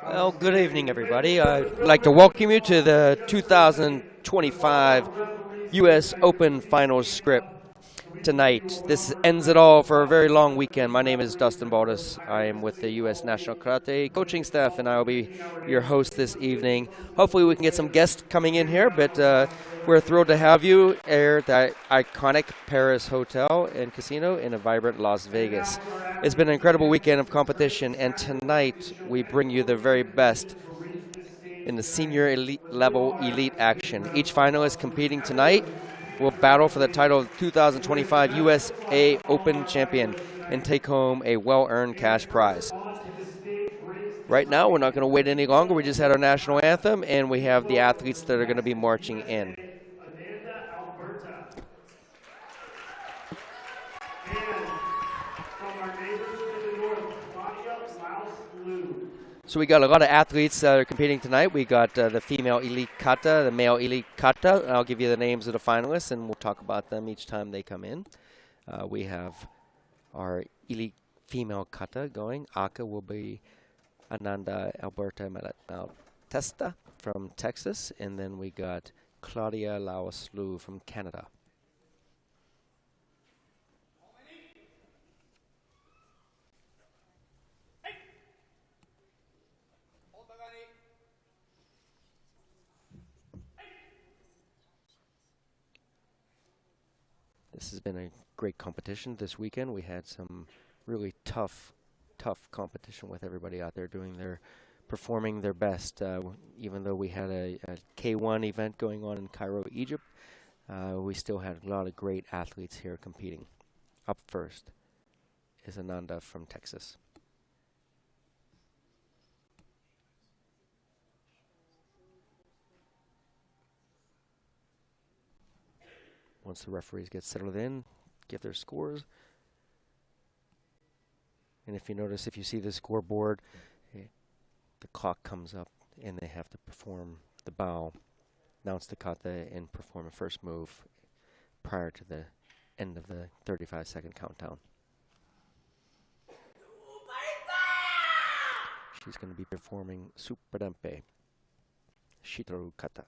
Well, good evening, everybody. I'd like to welcome you to the 2025 U.S. Open Finals script tonight. This ends it all for a very long weekend. My name is Dustin Baldus. I am with the U.S. National Karate coaching staff, and I will be your host this evening. Hopefully we can get some guests coming in here, but we're thrilled to have you at the iconic Paris Hotel and Casino in a vibrant Las Vegas. It's been an incredible weekend of competition, and tonight we bring you the very best in the senior elite level elite action. Each finalist competing tonight will battle for the title of 2025 USA Open Champion and take home a well-earned cash prize. Right now, we're not going to wait any longer. We just had our national anthem, and we have the athletes that are going to be marching in. So we got a lot of athletes that are competing tonight. We got the female elite kata, the male elite kata. I'll give you the names of the finalists, and we'll talk about them each time they come in. We have our elite female kata going. Aka will be Ananda Alberta Malatesta from Texas, and then we got Claudia Laoslu from Canada. This has been a great competition this weekend. We had some really tough competition with everybody out there performing their best. Even though we had a K1 event going on in Cairo, Egypt, we still had a lot of great athletes here competing. Up first is Ananda from Texas. Once the referees get settled in, give their scores. And if you see the scoreboard, the clock comes up and they have to perform the bow, announce the kata, and perform a first move prior to the end of the 35-second countdown. She's going to be performing Superdempe, Shitaru kata.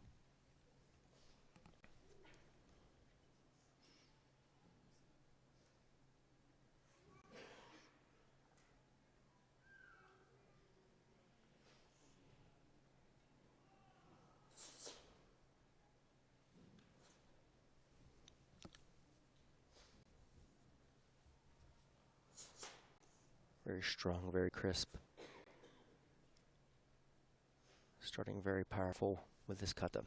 Very strong, very crisp. Starting very powerful with this kata.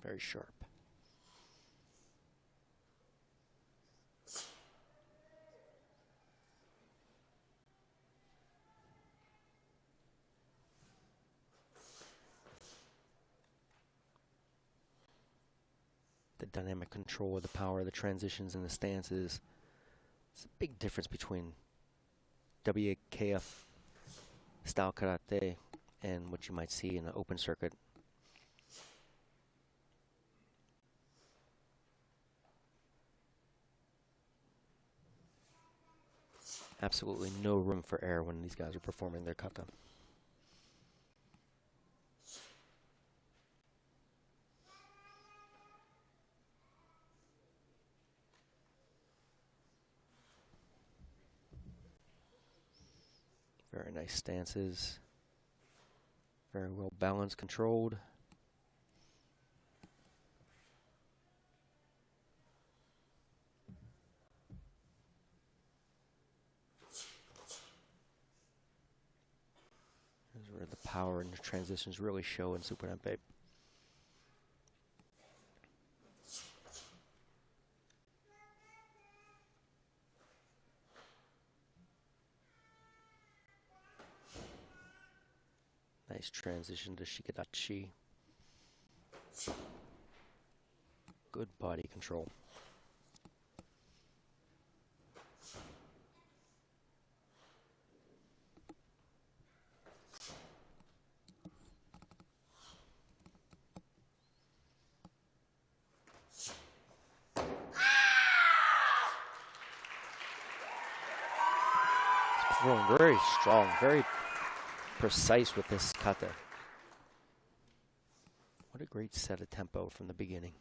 Very sharp. The dynamic control of the power, the transitions and the stances. It's a big difference between WKF style karate and what you might see in an open circuit. Absolutely no room for error when these guys are performing their kata. Very nice stances. Very well balanced, controlled. This is where the power and the transitions really show in Superdempe. Nice transition to Shikadachi. Good body control. throwing very strong, very precise with this kata. What a great set of tempo from the beginning.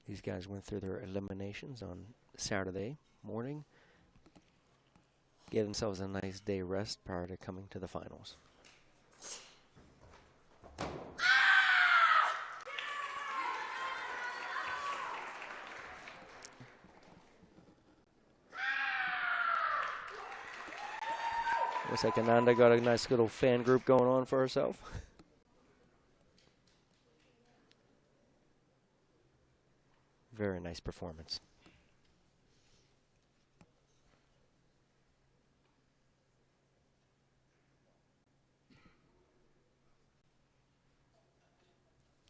These guys went through their eliminations on Saturday morning. Gave themselves a nice day rest prior to coming to the finals. Looks like Ananda got a nice little fan group going on for herself. Very nice performance.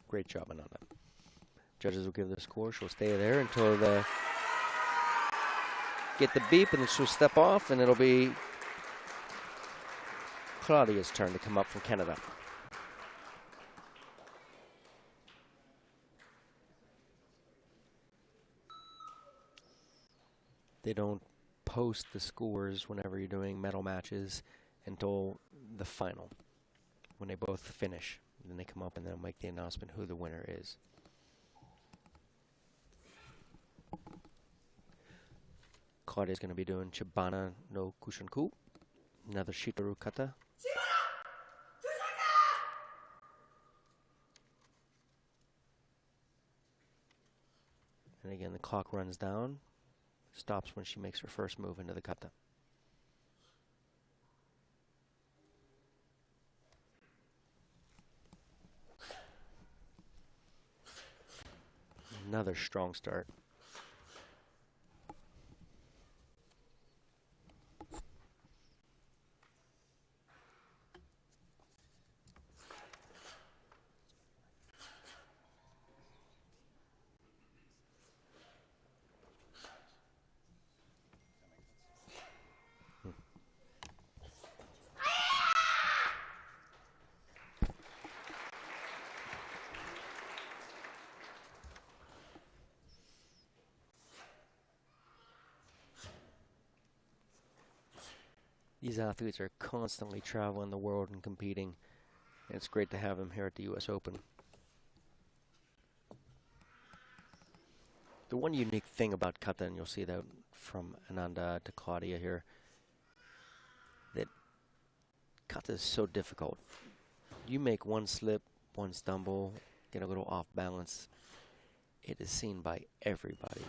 Great job, Ananda. Judges will give the score. She'll stay there until the get the beep, and then she'll step off, and it'll be Claudia's turn to come up from Canada. They don't post the scores whenever you're doing medal matches until the final, when they both finish. And then they come up and they'll make the announcement who the winner is. Claudia's going to be doing Chibana no Kushanku, another Shitaru kata. And again, the clock runs down. Stops when she makes her first move into the kata. Another strong start. These athletes are constantly traveling the world and competing, and it's great to have them here at the U.S. Open. The one unique thing about kata, and you'll see that from Ananda to Claudia here, that kata is so difficult. You make one slip, one stumble, get a little off balance, it is seen by everybody.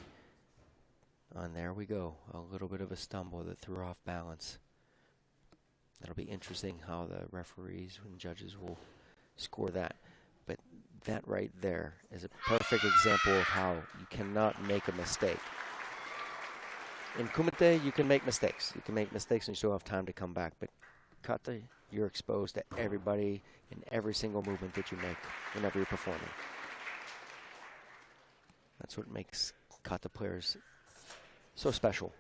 And there we go, a little bit of a stumble that threw off balance. That'll be interesting how the referees and judges will score that. But that right there is a perfect example of how you cannot make a mistake. In Kumite, you can make mistakes. You can make mistakes and you still have time to come back. But kata, you're exposed to everybody in every single movement that you make whenever you're performing. That's what makes kata players so special.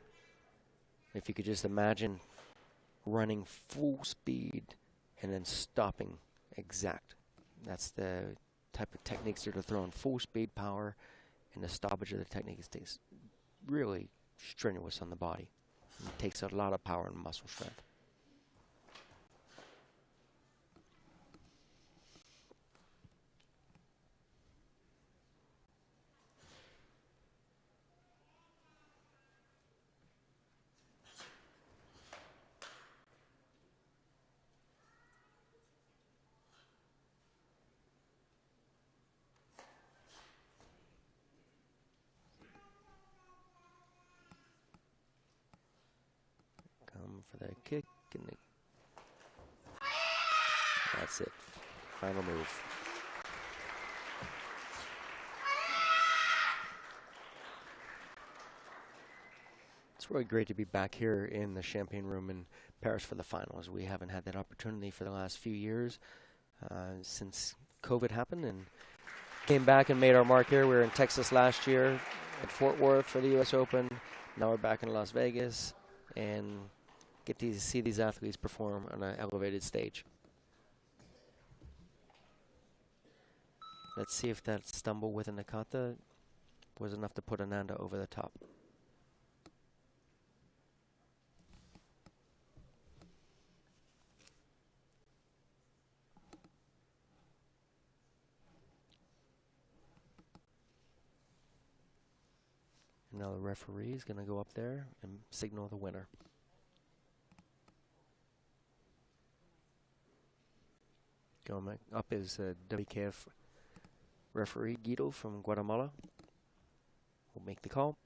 If you could just imagine running full speed and then stopping exact. That's the type of techniques that are throwing full speed power, and the stoppage of the technique is really strenuous on the body. It takes a lot of power and muscle strength. For the kick, and that's it. Final move. It's really great to be back here in the Champagne Room in Paris for the finals. We haven't had that opportunity for the last few years since COVID happened, and came back and made our mark here. We were in Texas last year, at Fort Worth for the U.S. Open. Now we're back in Las Vegas and get to see these athletes perform on an elevated stage. Let's see if that stumble within the kata was enough to put Ananda over the top. And now the referee is going to go up there and signal the winner. Going up is WKF referee Guido from Guatemala. Will make the call.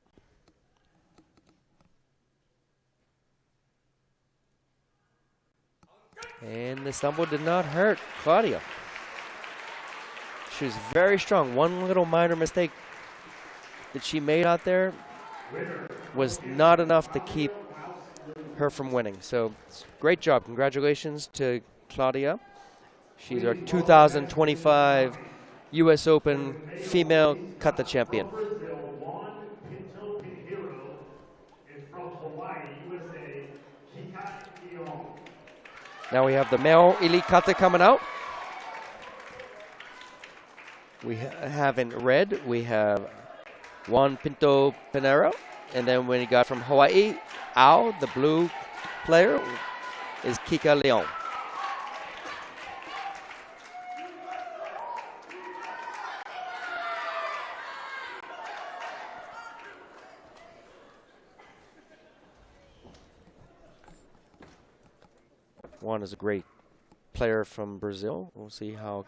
And the stumble did not hurt Claudia. She was very strong. One little minor mistake that she made out there was not enough to keep her from winning. So great job. Congratulations to Claudia. She's our 2025 U.S. Open female kata champion. Now we have the male elite kata coming out. We have in red, we have Juan Pinto Pinero. And then when he got from Hawaii, Ao, the blue player, is Kika Leon. Juan is a great player from Brazil. We'll see how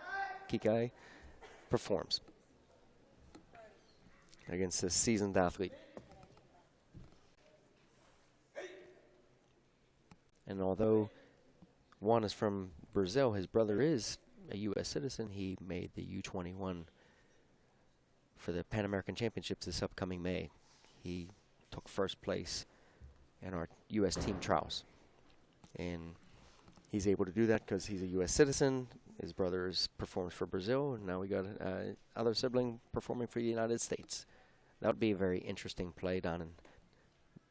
Kika performs against this seasoned athlete. And although Juan is from Brazil, his brother is a U.S. citizen. He made the U21 for the Pan American Championships this upcoming May. He took first place in our U.S. team trials. And he's able to do that because he's a U.S. citizen. His brother performs for Brazil, and now we got other sibling performing for the United States. That would be a very interesting play down in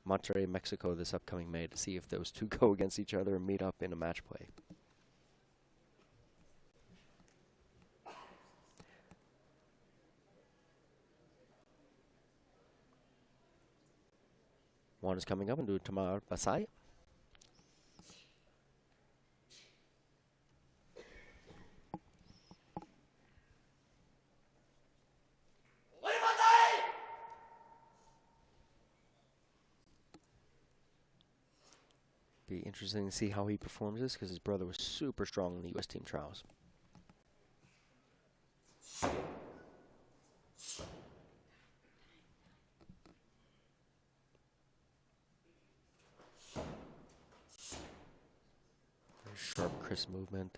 Monterrey, Mexico this upcoming May to see if those two go against each other and meet up in a match play. Juan is coming up and doing Tamar Basai. Be interesting to see how he performs this because his brother was super strong in the U.S. team trials. Very sharp, crisp movement.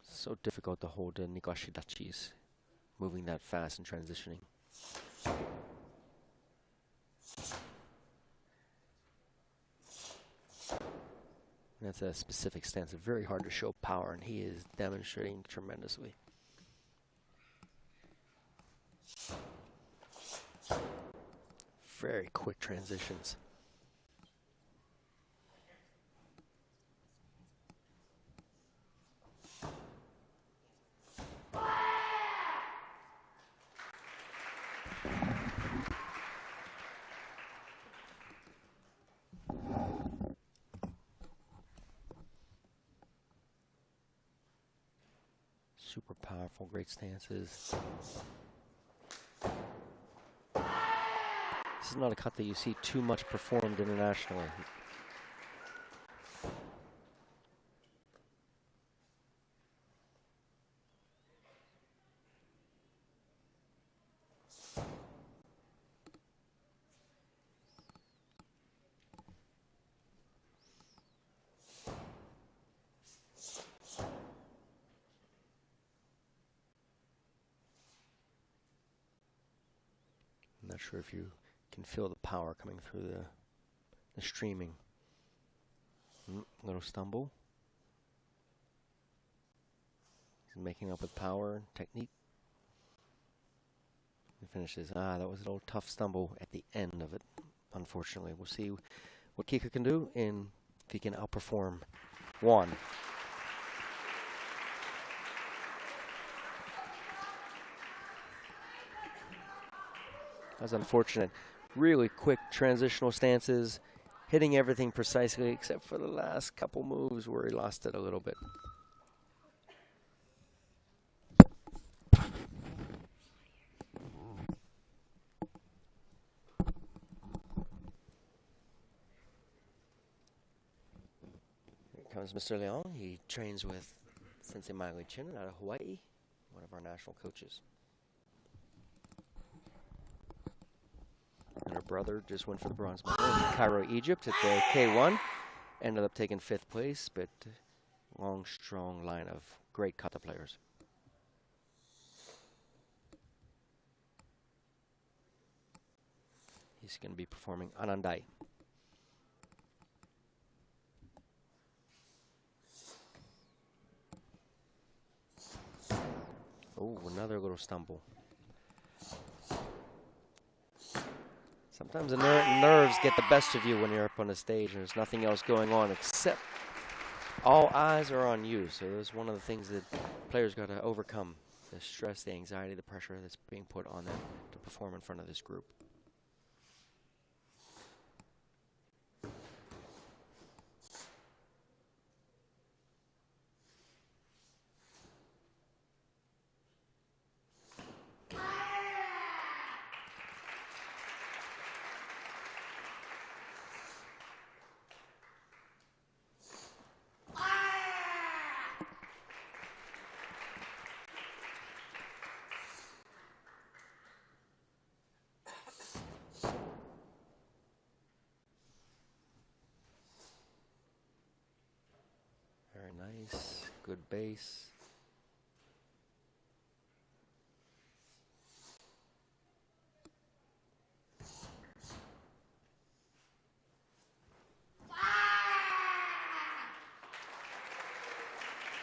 So difficult to hold the Nikashidachis, moving that fast and transitioning. That's a specific stance. It's very hard to show power, and he is demonstrating tremendously. Very quick transitions. Super powerful, great stances. This is not a cut that you see too much performed internationally. I'm not sure if you can feel the power coming through the streaming. Little stumble. He's making up with power and technique. finishes. That was a little tough stumble at the end of it, unfortunately. We'll see what Kika can do and if he can outperform Juan. That was unfortunate. Really quick transitional stances, hitting everything precisely except for the last couple moves where he lost it a little bit. Comes Mr. Leon. He trains with Sensei Miley Chinen out of Hawaii, one of our national coaches. And her brother just went for the bronze medal in Cairo, Egypt at the K1. Ended up taking 5th place, but long, strong line of great kata players. He's going to be performing Anandai. Oh, another little stumble. Sometimes the nerves get the best of you when you're up on the stage and there's nothing else going on except all eyes are on you. So that's one of the things that players got to overcome. The stress, the anxiety, the pressure that's being put on them to perform in front of this group. Very nice, good base.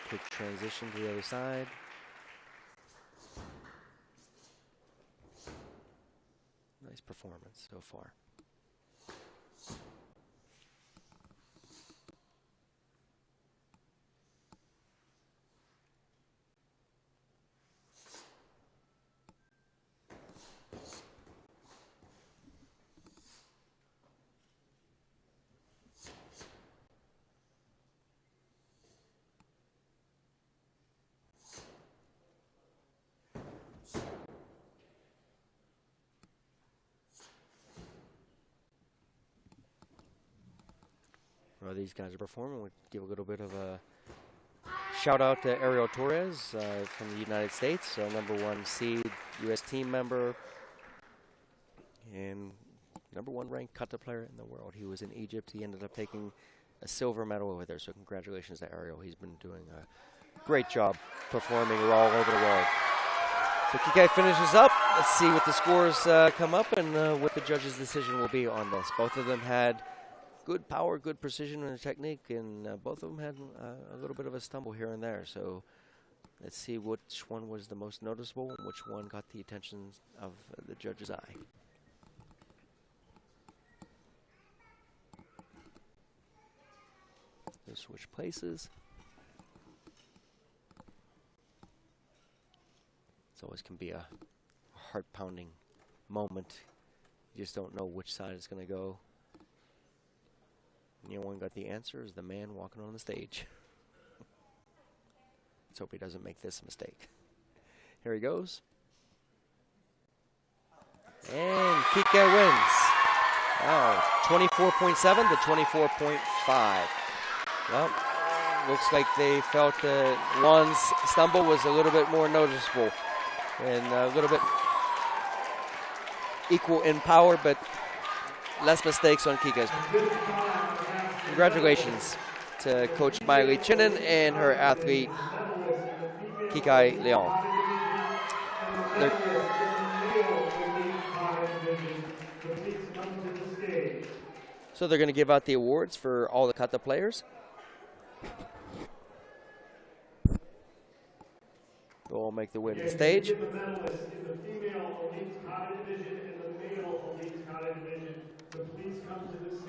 Quick transition to the other side. Nice performance so far. While these guys are performing, we'll give a little bit of a shout out to Ariel Torres from the United States, our #1 seed U.S. team member and #1 ranked kata player in the world. He was in Egypt. He ended up taking a silver medal over there, so congratulations to Ariel. He's been doing a great job performing all over the world. So Kike finishes up. Let's see what the scores come up and what the judge's decision will be on this. Both of them had good power, good precision and technique, and both of them had a little bit of a stumble here and there. So let's see which one was the most noticeable and which one got the attention of the judge's eye. They switch places. It always can be a heart-pounding moment. You just don't know which side it's going to go. And the only one got the answer is the man walking on the stage. Let's hope he doesn't make this mistake. Here he goes. And Kike wins. Wow, 24.7 to 24.5. Well, looks like they felt that Juan's stumble was a little bit more noticeable and a little bit equal in power, but less mistakes on Kike's. Congratulations to Coach Miley Chinen and her athlete, Kike Leon. So they're going to give out the awards for all the kata players. They'll all make their way to the stage.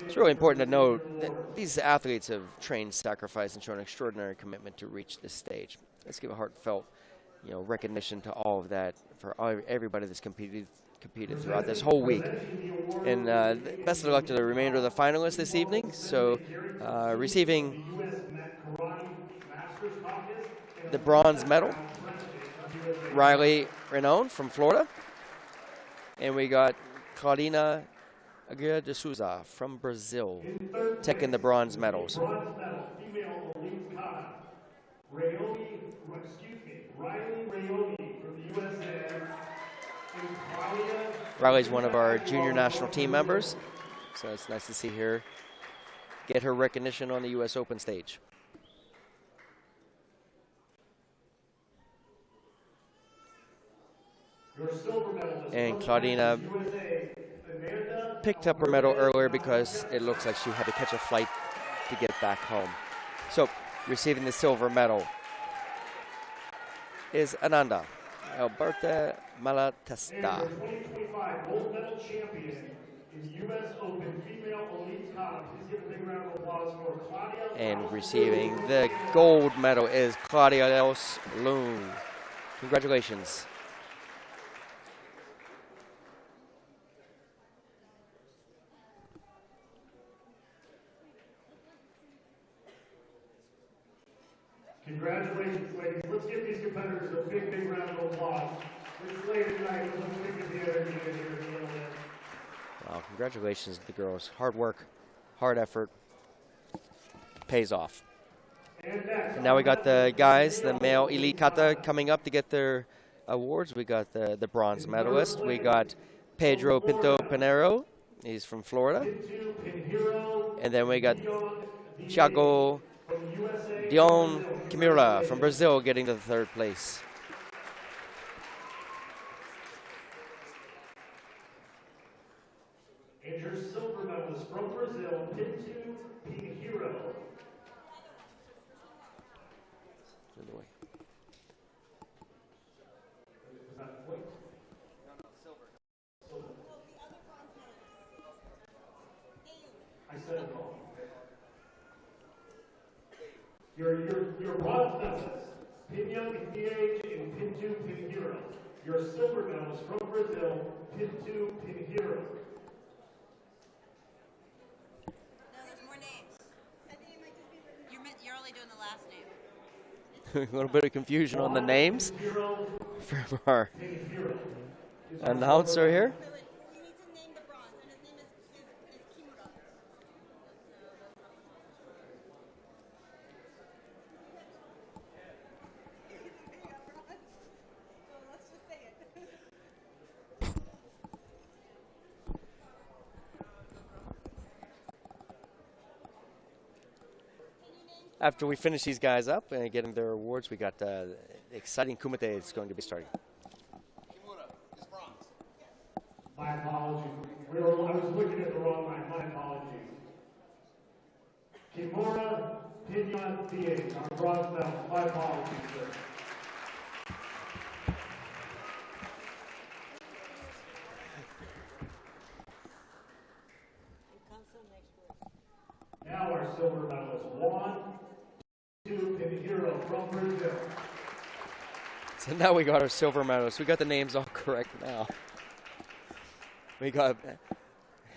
It's really important to note that these athletes have trained, sacrificed, and shown extraordinary commitment to reach this stage. Let's give a heartfelt, recognition to all of that for everybody that's competed throughout this whole week. And best of luck to the remainder of the finalists this evening. So receiving the bronze medal, Riley Renon from Florida. And we got Claudina Aguirre de Souza from Brazil taking the bronze medals. Bronze medal, female elite Kata. Riley Rayoni from the USA. Riley's one of our junior national team members, so it's nice to see her get her recognition on the U.S. Open stage. And Claudina picked up her medal earlier because it looks like she had to catch a flight to get back home. So receiving the silver medal is Ananda Alberta Malatesta. And the 2025 gold medal champion in the U.S. Open female elite Kata. Please give a big round of applause for Claudia. And receiving the gold medal is Claudia Els Loon. Congratulations. Congratulations, ladies. Let's give these competitors a big, big round of applause. It's late at night. Let's think of the energy in here a little bit. Wow, congratulations to the girls. Hard work, hard effort pays off. And now we got the guys, the male elite kata, coming up to get their awards. We got the bronze medalist. We got Pedro Pinto Pinheiro. He's from Florida. And then we got Thiago Dion Kimura from Brazil getting to the third place. And your silver medalist from Brazil, Pinto Pinheiro. Was that point? No, silver. I said it wrong. Your bronze medalist, Pinhão DH and Pinto Pinheiro. Your silver medalist from Brazil, Pinto Pinheiro. No, there's more names. I think it might just be you're only doing the last name. A little bit of confusion on the names from our announcer here. You need to name the bronze, and his name is Kimura. So let's just say it. After we finish these guys up and getting their awards, we got the exciting Kumite that's going to be starting. Kimura is bronze. My apologies. I was looking at the wrong line. My apologies. Kimura Pinhão DH, our bronze medal. My apologies, sir. Now our silver medalist, Juan Pinheiro from Brazil. So now we got our silver medalists. We got the names all correct now. We got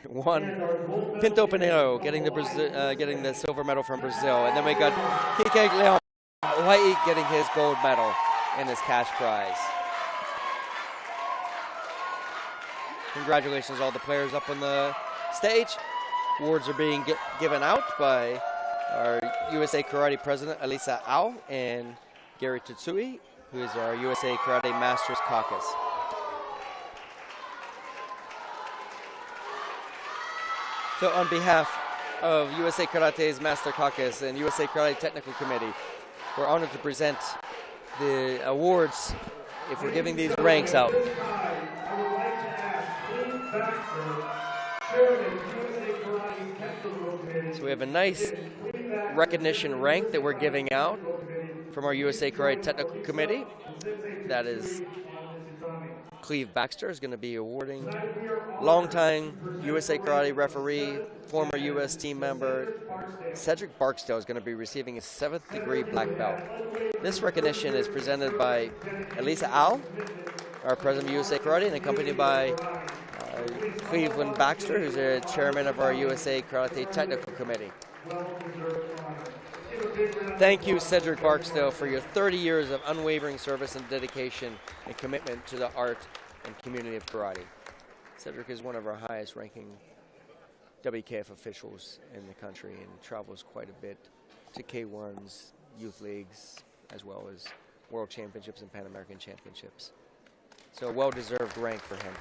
Juan Pinto Pinheiro getting the silver medal from Brazil, and then we got Kike Leon Hawaii getting his gold medal and his cash prize. Congratulations to all the players up on the stage. Awards are being given out by our USA Karate President, Elisa Ao, and Gary Tatsui, who is our USA Karate Masters Caucus. So on behalf of USA Karate's Master Caucus and USA Karate Technical Committee, we're honored to present the awards if we're giving these ranks out. I would like to ask Cleve Baxter, Chairman, USA Karate Technical Committee. So we have a nice recognition rank that we're giving out from our USA Karate Technical Committee. That is Cleve Baxter is going to be awarding longtime USA Karate referee, former U.S. team member, Cedric Barksdale is going to be receiving his 7th degree black belt. This recognition is presented by Elisa Al, our president of USA Karate, and accompanied by Cleveland Baxter, who's the chairman of our USA Karate Technical Committee. Thank you, Cedric Barksdale, for your 30 years of unwavering service and dedication and commitment to the art and community of karate. Cedric is one of our highest ranking WKF officials in the country and travels quite a bit to K1s, youth leagues, as well as world championships and Pan American championships. So a well-deserved rank for him.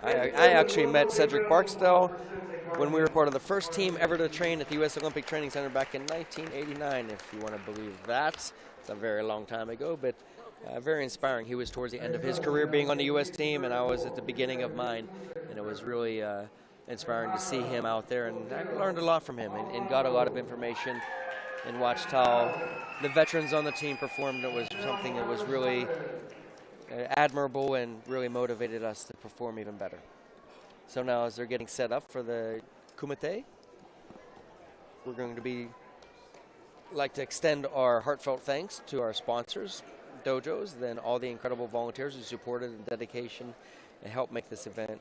I actually met Cedric Barksdale when we were part of the first team ever to train at the U.S. Olympic Training Center back in 1989, if you want to believe that. It's a very long time ago, but very inspiring. He was towards the end of his career being on the U.S. team, and I was at the beginning of mine, and it was really inspiring to see him out there, and I learned a lot from him and got a lot of information and watched how the veterans on the team performed. It was something that was really admirable and really motivated us to perform even better. So now as they're getting set up for the Kumite, we're going to like to extend our heartfelt thanks to our sponsors, dojos, then all the incredible volunteers who supported and dedication and helped make this event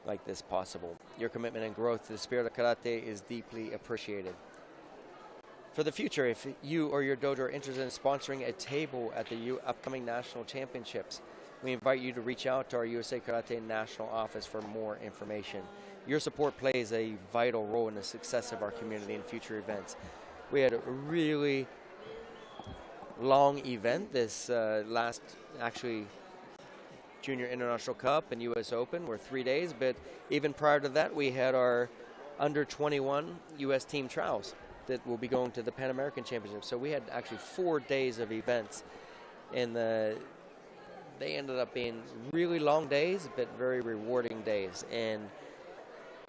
like this possible. Your commitment and growth to the spirit of karate is deeply appreciated. For the future, if you or your dojo are interested in sponsoring a table at the upcoming national championships, we invite you to reach out to our USA Karate National Office for more information. Your support plays a vital role in the success of our community and future events. We had a really long event this last, actually, Junior International Cup and U.S. Open were 3 days, but even prior to that, we had our under 21 U.S. team trials that will be going to the Pan American Championship. So we had actually 4 days of events, and they ended up being really long days, but very rewarding days. And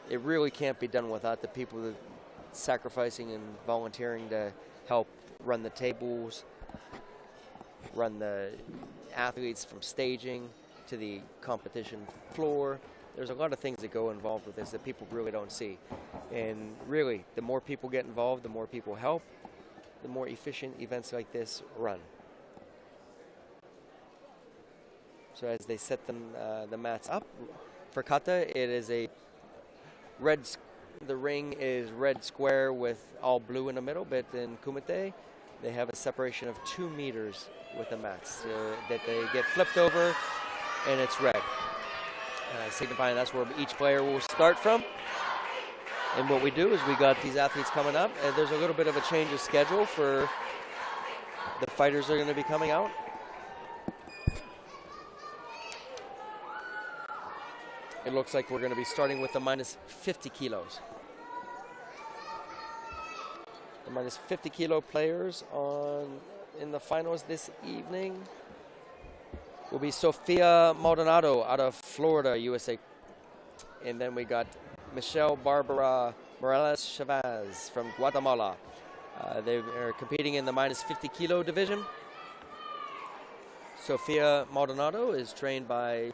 it really can't be done without the people that sacrificing and volunteering to help run the tables, run the athletes from staging to the competition floor. There's a lot of things that go involved with this that people really don't see. And really, the more people get involved, the more people help, the more efficient events like this run. So as they set them, the mats up, for Kata, it is a red, the ring is red square with all blue in the middle, but in Kumite, they have a separation of 2 meters with the mats that they get flipped over, and it's red. Signifying that's where each player will start from. And what we do is we got these athletes coming up, and there's a little bit of a change of schedule for the fighters that are going to be coming out. It looks like we're going to be starting with the minus 50 kilos. The minus 50 kilo players in the finals this evening will be Sofia Maldonado out of Florida, USA. And then we got Michelle Barbara Morales Chavez from Guatemala. They are competing in the minus 50 kilo division. Sofia Maldonado is trained by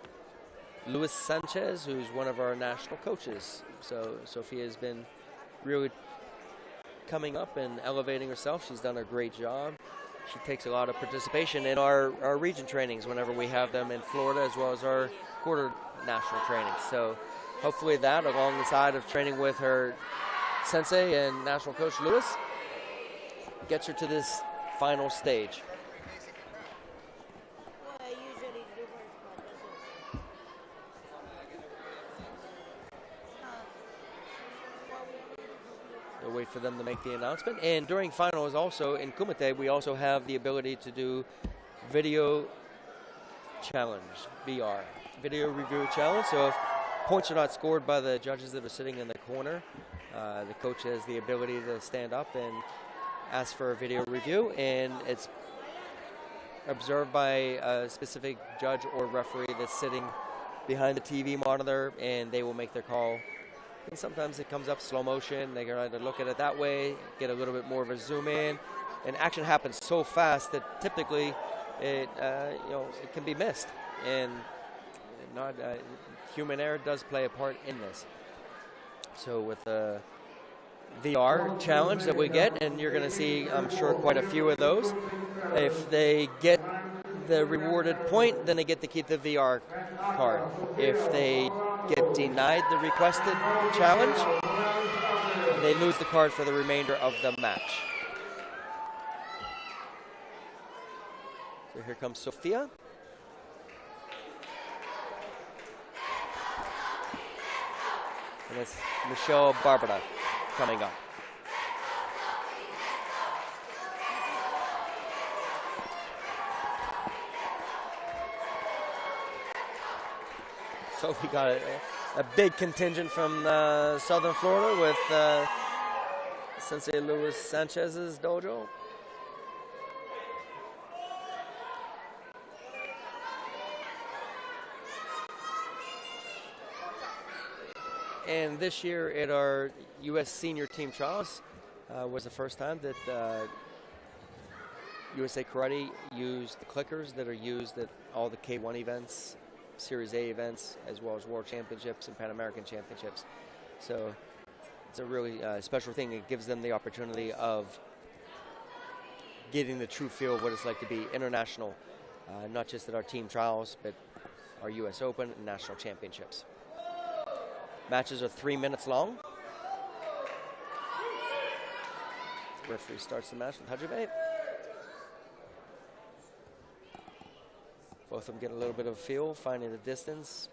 Luis Sanchez, who's one of our national coaches. So Sofia has been really coming up and elevating herself. She's done a great job. She takes a lot of participation in our region trainings whenever we have them in Florida, as well as our quarter national trainings. So hopefully that, along the side of training with her sensei and national coach Lewis, gets her to this final stage. We'll wait for them to make the announcement. And during finals also, in Kumite, we also have the ability to do video challenge, VR, video review challenge. So if points are not scored by the judges that are sitting in the corner, the coach has the ability to stand up and ask for a video review, and it's observed by a specific judge or referee that's sitting behind the TV monitor, and they will make their call. And sometimes it comes up slow motion. They can either look at it that way, get a little bit more of a zoom in, and action happens so fast that typically it can be missed, and not human error does play a part in this. So with the VR challenge that we get, and you're going to see, I'm sure, quite a few of those. If they get the rewarded point, then they get to keep the VR card. If they get denied the requested challenge, they lose the card for the remainder of the match. So here comes Sophia. And it's Michelle Barbara coming up. Sophie got a big contingent from Southern Florida with Sensei Luis Sanchez's dojo. And this year at our U.S. Senior Team Trials was the first time that USA Karate used the clickers that are used at all the K1 events, Series A events, as well as World Championships and Pan American Championships. So it's a really special thing. It gives them the opportunity of getting the true feel of what it's like to be international, not just at our team trials, but our U.S. Open and national championships. Matches are 3 minutes long. Referee starts the match with Hajime. Both of them get a little bit of a feel, finding the distance,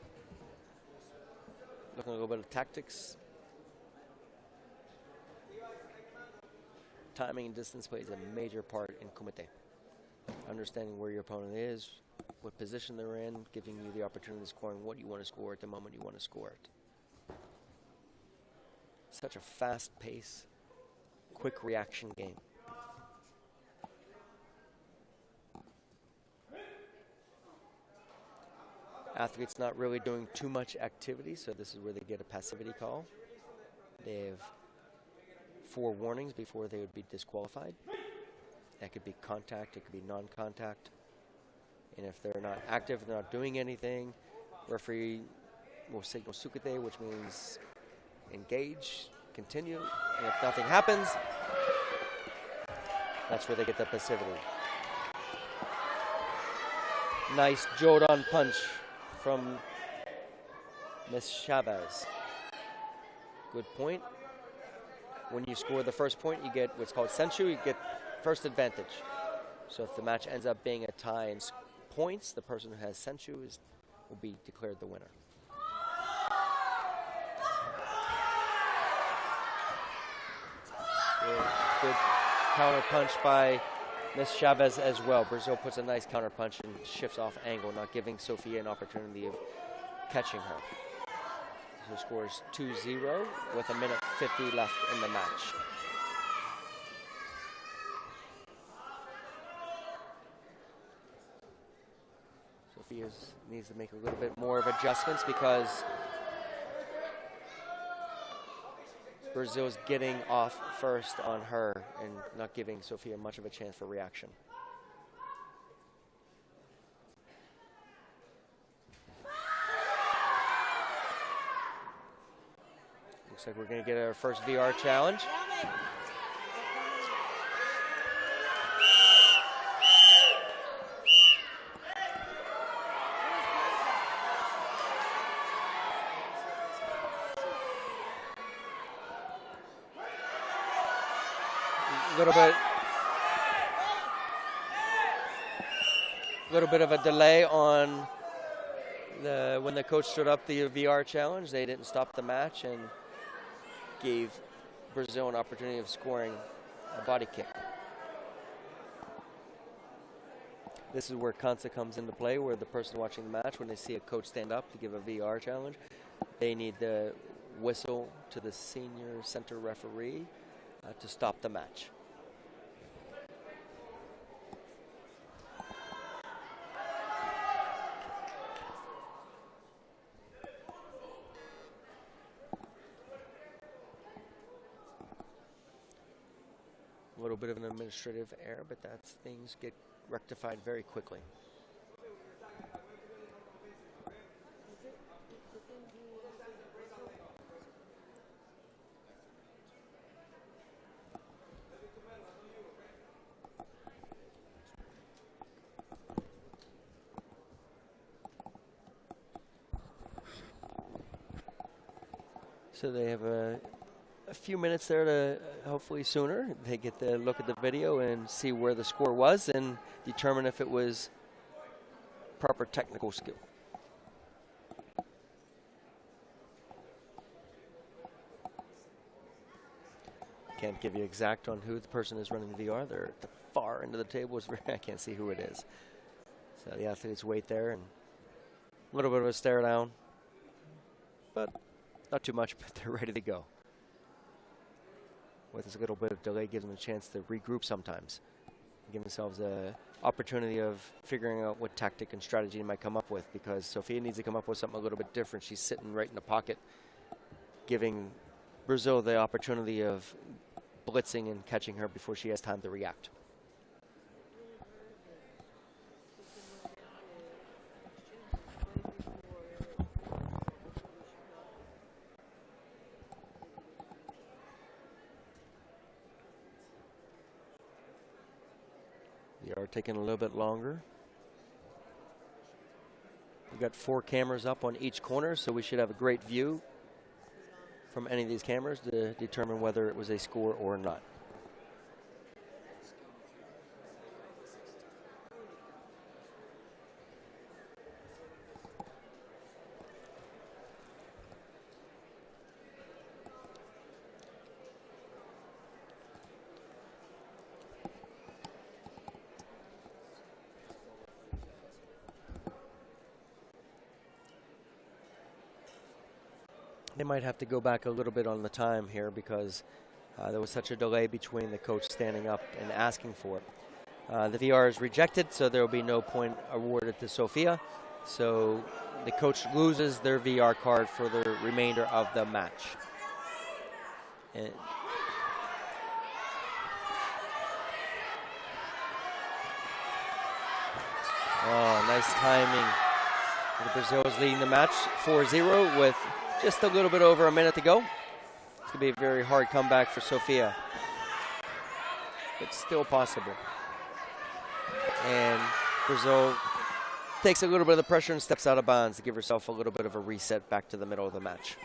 looking at a little bit of tactics. Timing and distance plays a major part in Kumite. Understanding where your opponent is, what position they're in, giving you the opportunity of scoring what you want to score at the moment you want to score it. Such a fast pace, quick reaction game. Athletes not really doing too much activity, so this is where they get a passivity call. They have 4 warnings before they would be disqualified. That could be contact, it could be non-contact. And if they're not active, they're not doing anything, referee will signal sukete, which means engage, continue, and if nothing happens, that's where they get the passivity. Nice Jodan punch from Miss Chavez. Good point. When you score the first point, you get what's called senchu, you get first advantage. So if the match ends up being a tie in points, the person who has senchu will be declared the winner. Good counter punch by Miss Chavez as well. Brazil puts a nice counter punch and shifts off angle, not giving Sophia an opportunity of catching her. So scores 2-0 with 1:50 left in the match. Sophia needs to make a little bit more of adjustments because Brazil's getting off first on her and not giving Sophia much of a chance for reaction. Looks like we're going to get our first VR challenge. Little bit of a delay on when the coach stood up the VR challenge. They didn't stop the match and gave Brazil an opportunity of scoring a body kick. This is where Kata comes into play, where the person watching the match, when they see a coach stand up to give a VR challenge, they need to whistle to the senior center referee to stop the match. A little bit of an administrative error, but things get rectified very quickly. So they have a few minutes there to hopefully sooner. They get to look at the video and see where the score was and determine if it was proper technical skill. Can't give you exact on who the person is running the VR. They're at the far end of the table. I can't see who it is. So the athletes wait there and a little bit of a stare down, but not too much, but they're ready to go. With this little bit of delay gives them a chance to regroup sometimes. Give themselves an opportunity of figuring out what tactic and strategy they might come up with, because Sofia needs to come up with something a little bit different. She's sitting right in the pocket, giving Brazil the opportunity of blitzing and catching her before she has time to react. They are taking a little bit longer. We've got 4 cameras up on each corner, so we should have a great view from any of these cameras to determine whether it was a score or not. They might have to go back a little bit on the time here because there was such a delay between the coach standing up and asking for it. The VR is rejected, so there will be no point awarded to Sofia. So the coach loses their VR card for the remainder of the match. And oh, nice timing. Brazil is leading the match 4-0 with just a little bit over a minute to go. It's going to be a very hard comeback for Sofia. But still possible. And Brazil takes a little bit of the pressure and steps out of bounds to give herself a little bit of a reset back to the middle of the match.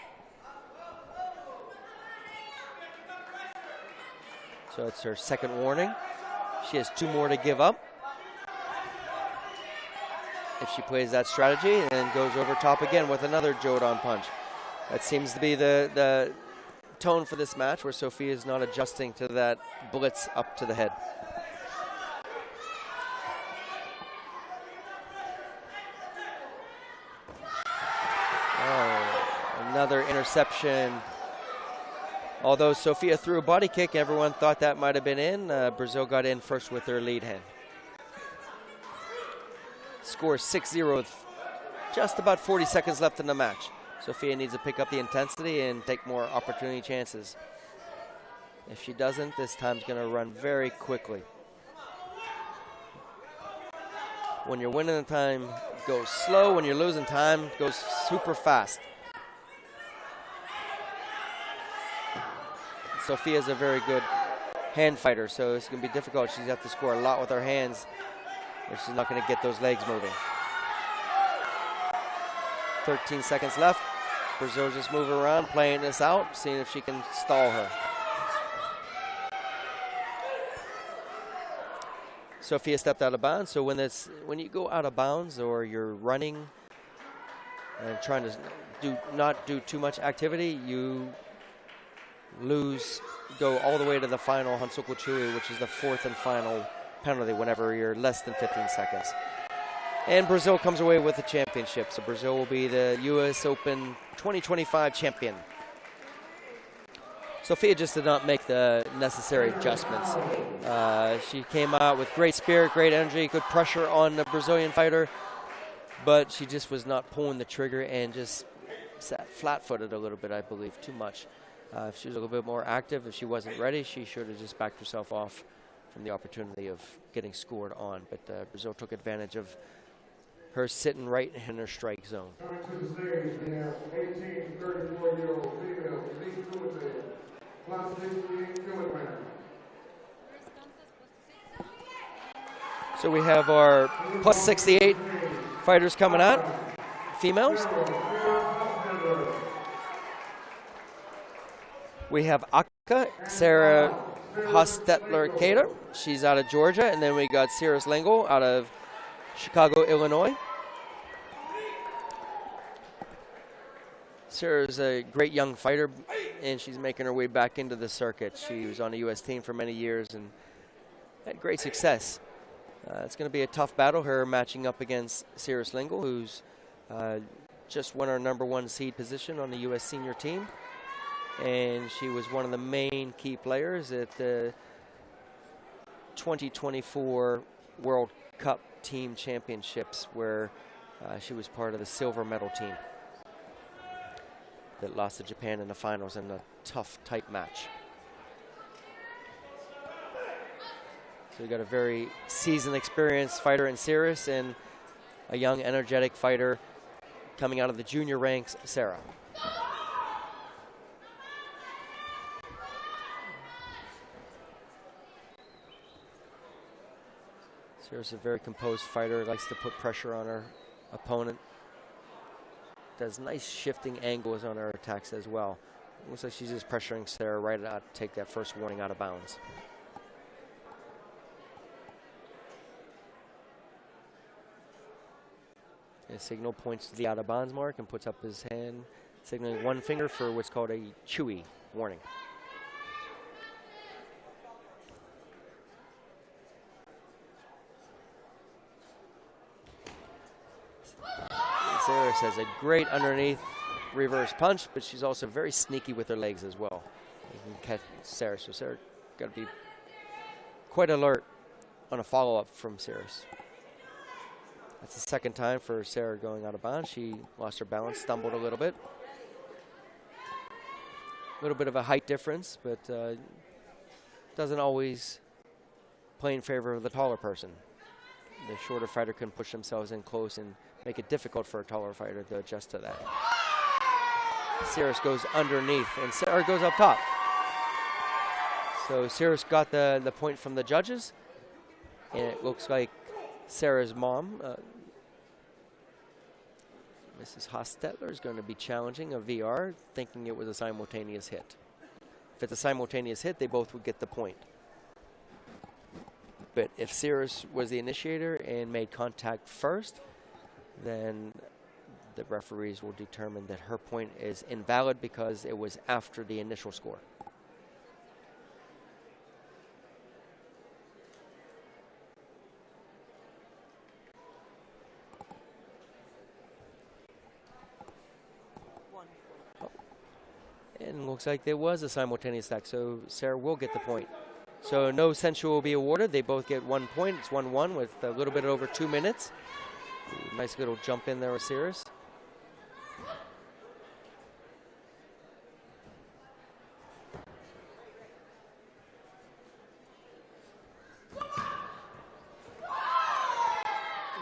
So it's her second warning. She has 2 more to give up. If she plays that strategy and then goes over top again with another Jodan punch. That seems to be the tone for this match, where Sofia is not adjusting to that blitz up to the head. Oh, another interception. Although Sofia threw a body kick, everyone thought that might have been in. Brazil got in first with their lead hand. Score 6-0 with just about 40 seconds left in the match. Sofia needs to pick up the intensity and take more opportunity chances. If she doesn't, this time's going to run very quickly. When you're winning the time, it goes slow. When you're losing time, it goes super fast. Sofia's a very good hand fighter, so it's going to be difficult. She's going to have to score a lot with her hands if she's not going to get those legs moving. 13 seconds left. Brazil just moving around, playing this out, seeing if she can stall her. Sofia stepped out of bounds, so when you go out of bounds or you're running and trying to not do too much activity, you go all the way to the final Hansoku Chui, which is the 4th and final penalty whenever you're less than 15 seconds. And Brazil comes away with the championship. So Brazil will be the U.S. Open 2025 champion. Sofia just did not make the necessary adjustments. She came out with great spirit, great energy, good pressure on the Brazilian fighter, but she just was not pulling the trigger and just sat flat-footed a little bit, I believe, too much. If she was a little bit more active, if she wasn't ready, she should have just backed herself off from the opportunity of getting scored on. But Brazil took advantage of her sitting right in her strike zone. Coming to the stage, we have 18 to 34-year-old female Kumite, class 68 kilogram. So we have our plus 68 fighters coming out, females. We have Aka, Sarah Hostetler-Kata. She's out of Georgia. And then we got Cirrus Lingle out of Chicago, Illinois. Sarah's a great young fighter, and she's making her way back into the circuit. She was on the U.S. team for many years and had great success. It's going to be a tough battle, her matching up against Cirrus Lingle, who's just won her #1 seed position on the U.S. senior team. And she was one of the main key players at the 2024 World Cup Team Championships, where she was part of the silver medal team that lost to Japan in the finals in a tough, tight match. So we got a very seasoned, experienced fighter in Cirrus and a young, energetic fighter coming out of the junior ranks, Sarah. Sarah's a very composed fighter, likes to put pressure on her opponent. Does nice shifting angles on her attacks as well. Looks like she's just pressuring Sarah right out to take that first warning out of bounds. The signal points to the out of bounds mark and puts up his hand, signaling one finger for what's called a chewy warning. Sarah has a great underneath reverse punch, but she's also very sneaky with her legs as well. You can catch Sarah, so Sarah got to be quite alert on a follow-up from Cirrus. That's the second time for Sarah going out of bounds. She lost her balance, stumbled a little bit. A little bit of a height difference, but doesn't always play in favor of the taller person. The shorter fighter can push themselves in close and make it difficult for a taller fighter to adjust to that. Cirrus goes underneath, and Sarah goes up top. So Cirrus got the point from the judges, and it looks like Sarah's mom, Mrs. Hostetler, is going to be challenging a VR, thinking it was a simultaneous hit. If it's a simultaneous hit, they both would get the point. But if Cirrus was the initiator and made contact first, then the referees will determine that her point is invalid because it was after the initial score. And looks like there was a simultaneous attack, so Sarah will get the point. So no censure will be awarded. They both get 1 point. It's 1-1 with a little bit over 2 minutes. Nice little jump in there with Cirrus.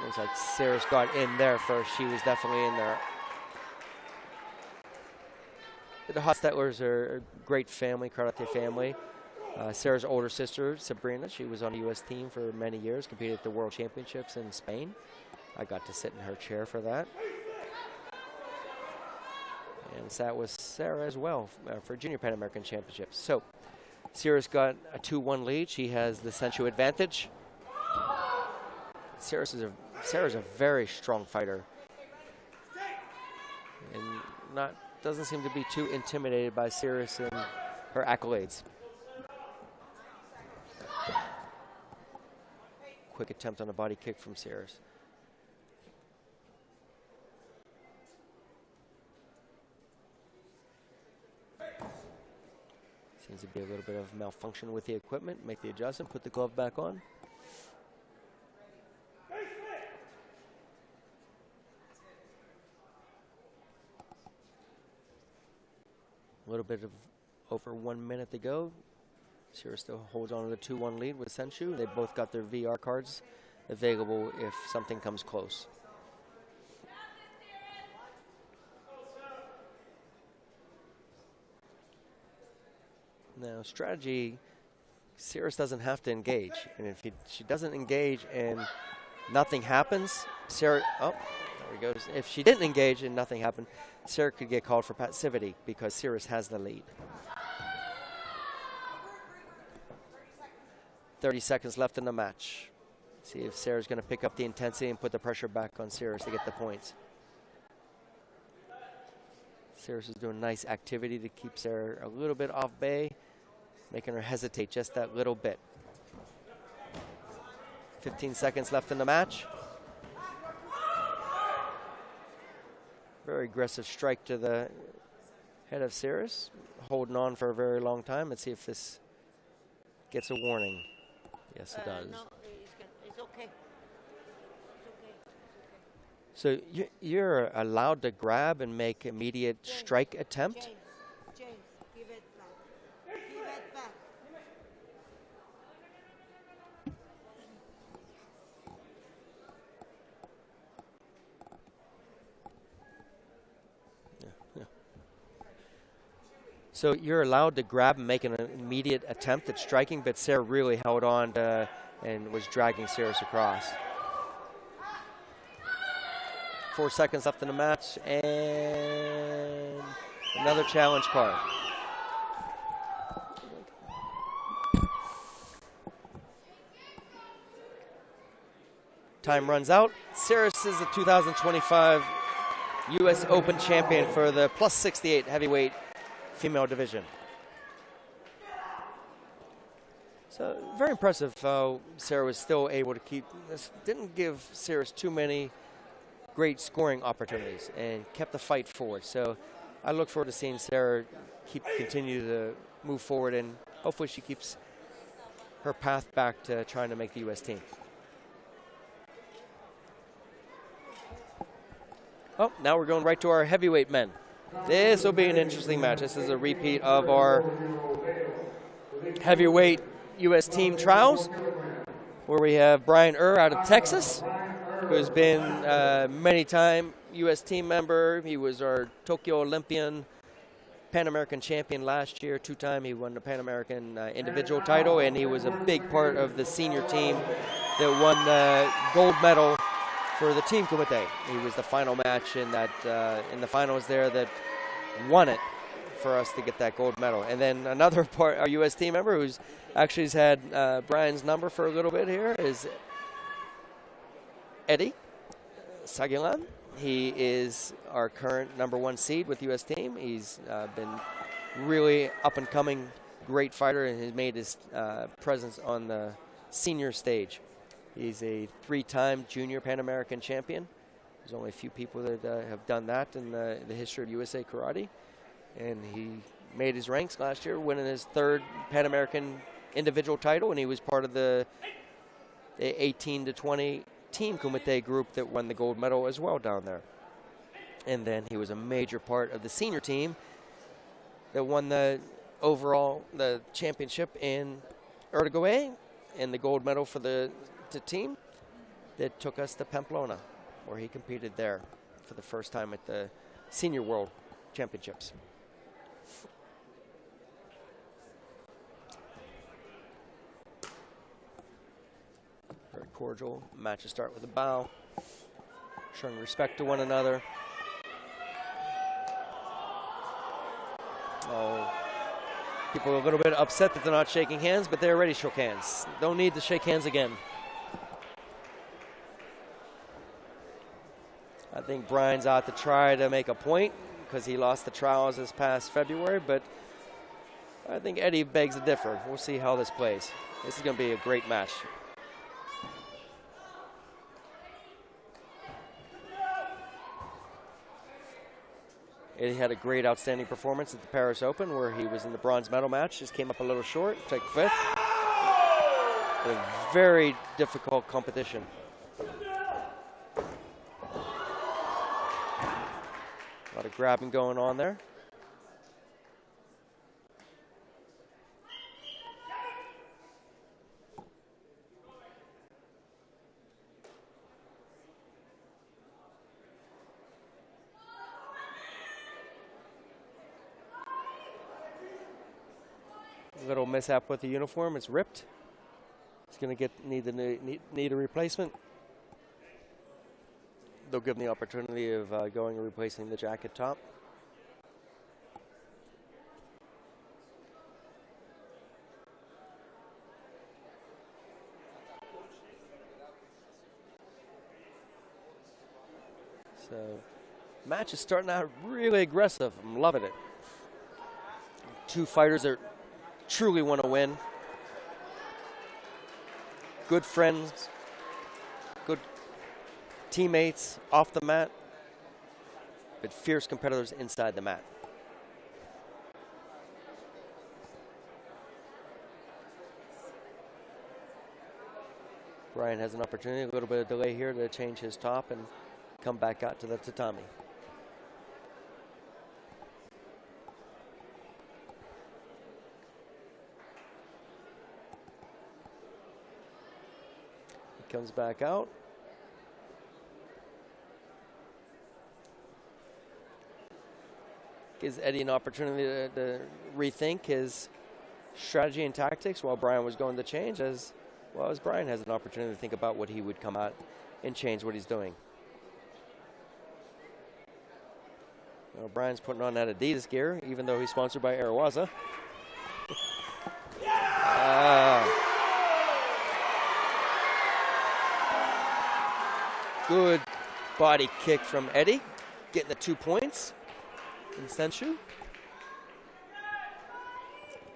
Looks like Cirrus got in there first. She was definitely in there. The Hostetlers are a great family, karate family. Sarah's older sister, Sabrina, she was on the U.S. team for many years, competed at the World Championships in Spain. I got to sit in her chair for that. And sat with Sarah as well for Junior Pan American Championships. So Cirrus got a 2-1 lead. She has the sensu advantage. Sarah's a very strong fighter. And doesn't seem to be too intimidated by Cirrus and her accolades. Quick attempt on a body kick from Cirrus. Seems to be a little bit of malfunction with the equipment. Make the adjustment, put the glove back on. A little bit of over 1 minute to go. Sierra still holds on to the 2-1 lead with Senshu. They both got their VR cards available if something comes close. Now, strategy, Sirius doesn't have to engage. And if she doesn't engage and nothing happens, Sarah, oh, there he goes. If she didn't engage and nothing happened, Sarah could get called for passivity because Sirius has the lead. 30 seconds left in the match. See if Sarah's going to pick up the intensity and put the pressure back on Sirius to get the points. Sirius is doing nice activity to keep Sarah a little bit off bay, making her hesitate just that little bit. 15 seconds left in the match. Very aggressive strike to the head of Sirius, holding on for a very long time. Let's see if this gets a warning. Yes, it does. No, it's okay. So you're allowed to grab and make immediate strike attempt? James, give it back. Give it back. Yeah. So you're allowed to grab and make an immediate attempt at striking, but Sarah really held on to and was dragging Sirius across. 4 seconds left in the match, and another challenge card. Time runs out. Sirius is the 2025 U.S. Open champion for the plus 68 heavyweight female division. So very impressive how Sarah was still able to keep this. Didn't give Sirius too many great scoring opportunities and kept the fight forward. So I look forward to seeing Sarah continue to move forward, and hopefully she keeps her path back to trying to make the U.S. team. Oh, now we're going right to our heavyweight men. This will be an interesting match. This is a repeat of our heavyweight U.S. team trials, where we have Brian out of Texas, who's been many-time U.S. team member. He was our Tokyo Olympian, Pan American champion last year. 2-time he won the Pan American individual title, and he was a big part of the senior team that won the gold medal for the team Kumite. He was the final match in the finals there that won it for us to get that gold medal. And then another part, our U.S. team member, who's actually has had Brian's number for a little bit here, is Eddie Saguilan. He is our current #1 seed with U.S. team. He's been really up-and-coming, great fighter, and has made his presence on the senior stage. He's a 3-time junior Pan American champion. There's only a few people that have done that in the history of USA Karate. And he made his ranks last year, winning his 3rd Pan American individual title, and he was part of the 18 to 20 team Kumite group that won the gold medal as well down there. And then he was a major part of the senior team that won the championship in Uruguay and the gold medal for the team that took us to Pamplona, where he competed there for the first time at the Senior World Championships. Very cordial. Matches start with a bow, showing respect to one another. Oh, people are a little bit upset that they're not shaking hands, but they already shook hands. Don't need to shake hands again. I think Brian's out to try to make a point because he lost the trials this past February, but I think Eddie begs to differ. We'll see how this plays. This is going to be a great match. Eddie had a great, outstanding performance at the Paris Open, where he was in the bronze medal match. Just came up a little short, took 5th. A very difficult competition. A lot of grabbing going on there. Little mishap with the uniform. It's ripped. He's going to need a replacement. They'll give him the opportunity of going and replacing the jacket top. So, match is starting out really aggressive. I'm loving it. Two fighters that truly want to win. Good friends, good teammates off the mat, but fierce competitors inside the mat. Brian has an opportunity, a little bit of delay here to change his top and come back out to the tatami. He comes back out. Gives Eddie an opportunity to rethink his strategy and tactics while Brian was going to change, as well as Brian has an opportunity to think about what he would come out and change what he's doing. Well, Brian's putting on that Adidas gear, even though he's sponsored by Arawaza. Good body kick from Eddie, getting the 2 points in Senshu.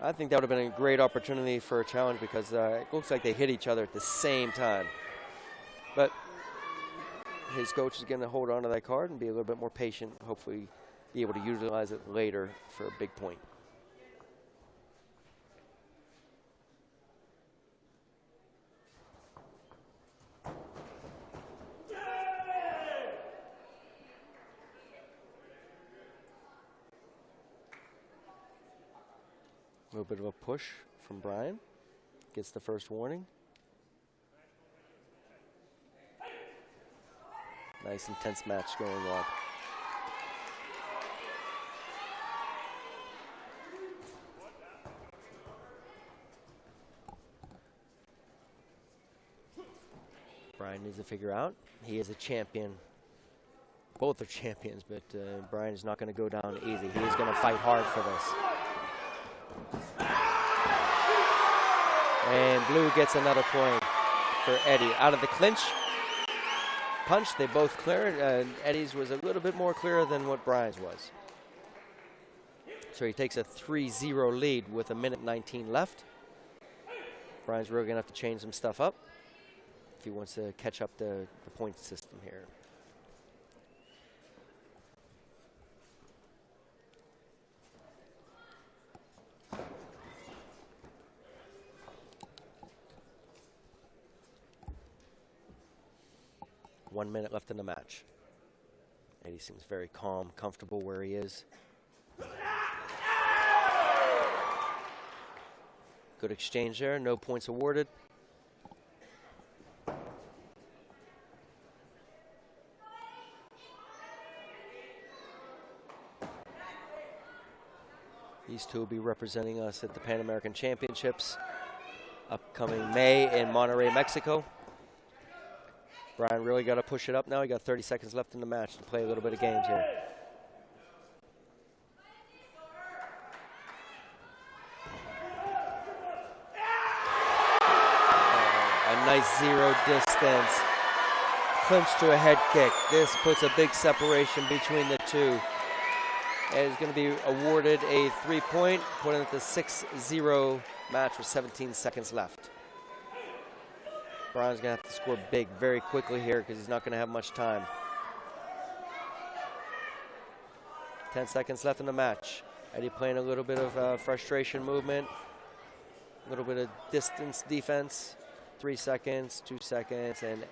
I think that would have been a great opportunity for a challenge because it looks like they hit each other at the same time. But his coach is going to hold on to that card and be a little bit more patient, hopefully be able to utilize it later for a big point. A little bit of a push from Brian. Gets the first warning. Nice intense match going on. Brian needs to figure out. He is a champion. Both are champions, but Brian is not going to go down easy. He is going to fight hard for this. And blue gets another point for Eddie. Out of the clinch punch, they both cleared. Eddie's was a little bit more clear than what Brian's was. So he takes a 3-0 lead with 1:19 left. Brian's really going to have to change some stuff up if he wants to catch up the point system here. One minute left in the match. Eddie seems very calm, comfortable where he is. Good exchange there, no points awarded. These two will be representing us at the Pan American Championships upcoming May in Monterrey, Mexico. Brian really got to push it up now. He got 30 seconds left in the match to play a little bit of games here. A nice zero distance. Clinch to a head kick. This puts a big separation between the two. And is going to be awarded a 3-point, putting it the 6-0 match with 17 seconds left. Brian's going to have to score big very quickly here because he's not going to have much time. 10 seconds left in the match. Eddie playing a little bit of frustration movement, a little bit of distance defense. 3 seconds, 2 seconds, and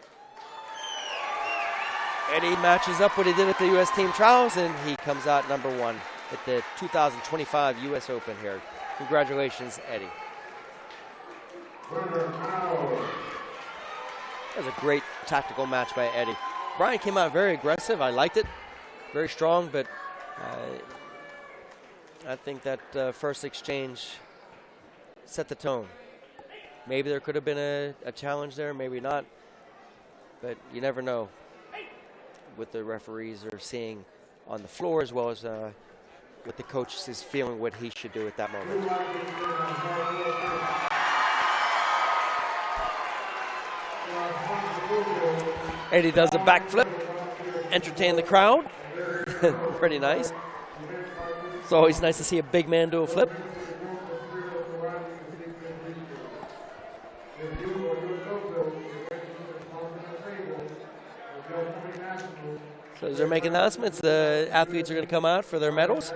Eddie matches up what he did at the U.S. Team Trials, and he comes out #1 at the 2025 U.S. Open here. Congratulations, Eddie. That was a great tactical match by Eddie. Brian came out very aggressive. I liked it. Very strong, but I think that first exchange set the tone. Maybe there could have been a challenge there, maybe not. But you never know what the referees are seeing on the floor, as well as what the coach is feeling what he should do at that moment. Eddie does a backflip, entertain the crowd. Pretty nice. It's always nice to see a big man do a flip. So as they're making announcements, the athletes are going to come out for their medals.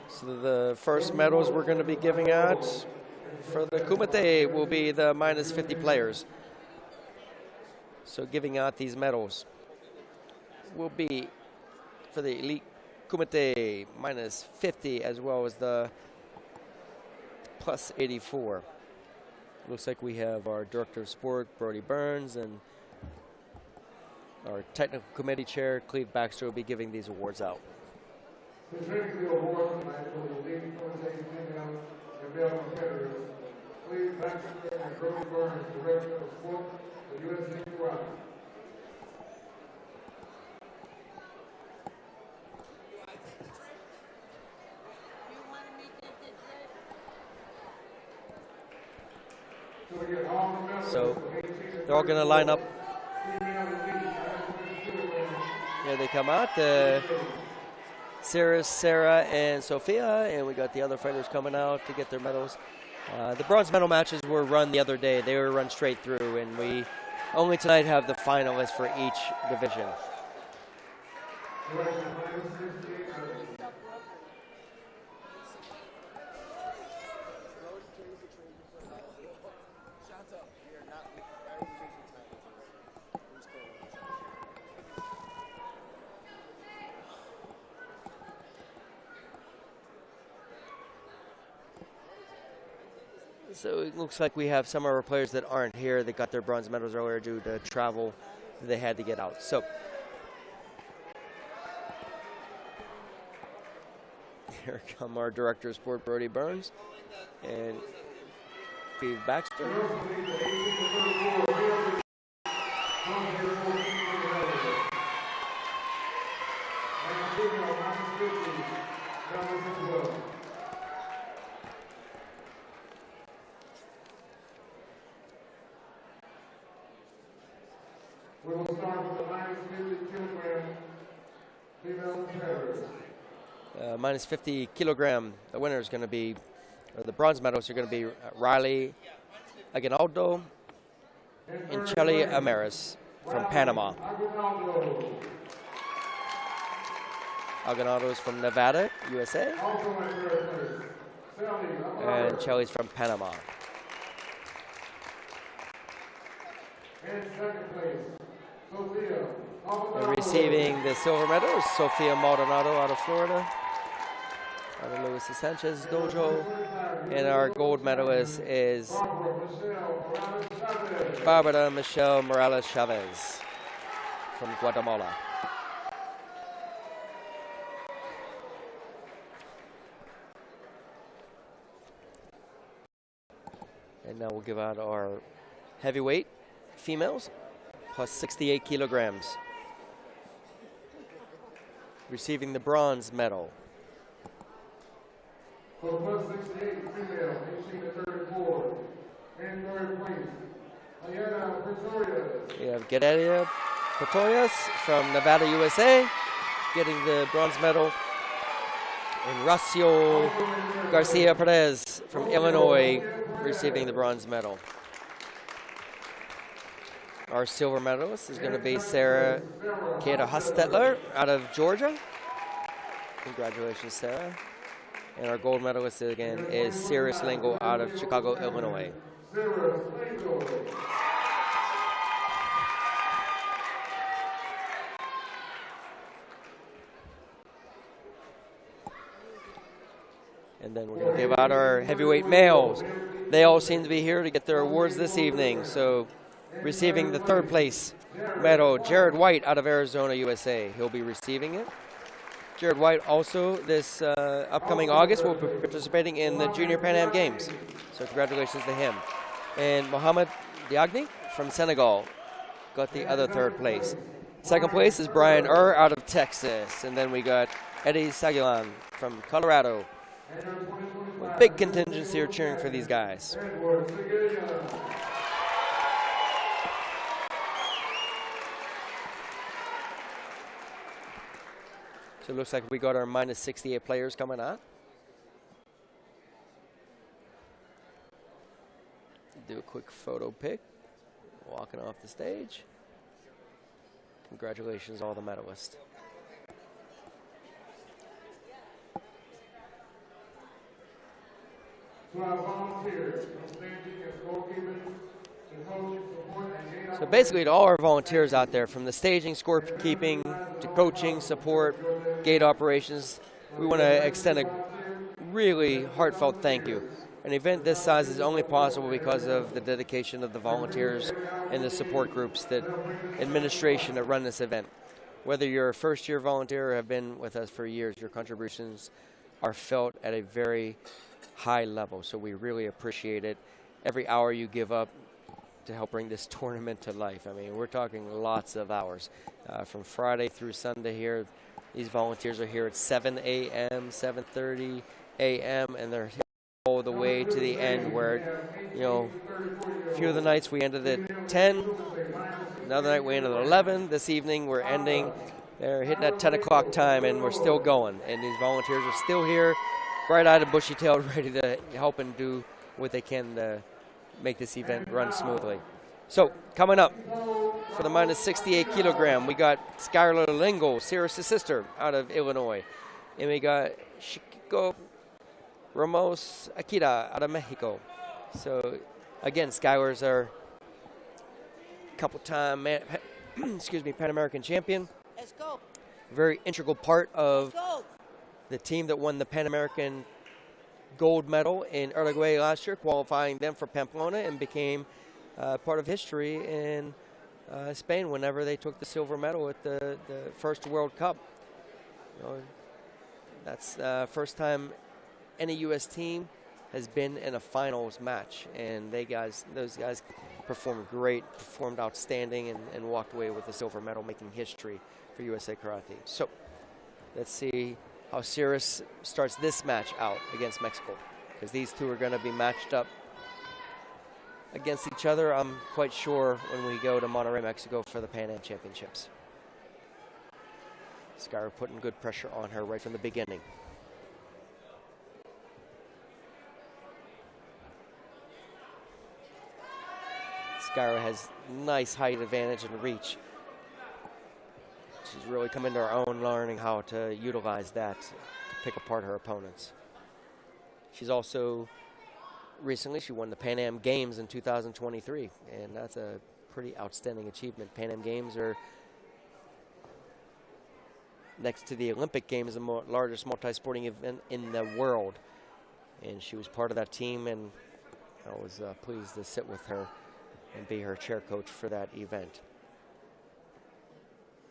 So the first medals we're going to be giving out for the Kumite will be the minus 50 players. So giving out these medals will be for the elite Kumite minus 50, as well as the plus 84. Looks like we have our director of sport, Brody Burns, and our technical committee chair, Cleve Baxter, will be giving these awards out. Presenting the award tonight for the elite Kumite female and male competitors, Cleve Baxter and Brody Burns, director of sport for USA Karate. So they're all going to line up. Here they come out. Sarah, and Sophia, and we got the other fighters coming out to get their medals. The bronze medal matches were run the other day. They were run straight through, and we only tonight have the finalists for each division. So it looks like we have some of our players that aren't here that got their bronze medals earlier due to travel they had to get out. So here come our director of sport, Brody Burns, and Steve Baxter. We will start with the minus 50 kilogram female competitors. Minus 50 kilogram. The winner is going to be, or the bronze medalists are going to be Riley Aguinaldo and Chelly Amaris from Panama. Aguinaldo is from Nevada, USA, and Chelly's from Panama. And second place, Sophia. And receiving the silver medal is Sofia Maldonado out of Florida, out of Luis Sanchez Dojo. And our gold medalist is Barbara Michelle Morales Chavez from Guatemala. And now we'll give out our heavyweight females, plus 68 kilograms. Receiving the bronze medal. For plus 68 female, reaching the 34. In third place, Ayana Pretorius. We have Gedalia Pretorius from Nevada, USA, getting the bronze medal. And Racio Garcia Perez from Illinois, receiving the bronze medal. Our silver medalist is going to be Sarah Kata Hustetler out of Georgia. Congratulations, Sarah. And our gold medalist again is Sirius Lingo out of Chicago, Illinois. And then we're going to give out our heavyweight males. They all seem to be here to get their awards this evening. So receiving the third place medal, Jared White out of Arizona, USA. He'll be receiving it. Jared White also this upcoming August will be participating in the Junior Pan Am Games. So congratulations to him. And Mohamed Diagni from Senegal got the other third place. Second place is Brian out of Texas. And then we got Eddie Saguilan from Colorado. Big contingency here cheering for these guys. So it looks like we got our minus 68 players coming out. Do a quick photo pic. Walking off the stage. Congratulations, all the medalists. So basically, to all our volunteers out there, from the staging, scorekeeping, to coaching, support, gate operations, we want to extend a really heartfelt thank you. An event this size is only possible because of the dedication of the volunteers and the support groups, that administration that run this event. Whether you're a first-year volunteer or have been with us for years, your contributions are felt at a very high level. So we really appreciate it. Every hour you give up to help bring this tournament to life. I mean, we're talking lots of hours. From Friday through Sunday here, these volunteers are here at 7 a.m., 7:30 a.m., and they're here all the way to the end where, you know, a few of the nights we ended at 10, another night we ended at 11. This evening we're ending, they're hitting at 10 o'clock time, and we're still going. And these volunteers are still here, bright-eyed and bushy-tailed, ready to help and do what they can to make this event run smoothly. So, coming up for the minus 68 kilogram, we got Skylar Lingo, Cirrus' sister, out of Illinois. And we got Chico Ramos Akira out of Mexico. So, again, Skylar's our couple-time Pan American champion. Let's go. Very integral part of the team that won the Pan American gold medal in Uruguay last year, qualifying them for Pamplona, and became part of history in Spain whenever they took the silver medal at the first World Cup. You know, that's the first time any U.S. team has been in a finals match, and those guys performed great, performed outstanding, and walked away with the silver medal, making history for USA Karate. So let's see how Cirrus starts this match out against Mexico, because these two are going to be matched up against each other, I'm quite sure, when we go to Monterrey, Mexico for the Pan Am Championships. Skyra putting good pressure on her right from the beginning. Skyra has nice height advantage and reach. She's really come into her own, learning how to utilize that to pick apart her opponents. She's also, recently, she won the Pan Am Games in 2023, and that's a pretty outstanding achievement. Pan Am Games are, next to the Olympic Games, the largest multi-sporting event in the world. And she was part of that team, and I was pleased to sit with her and be her chair coach for that event,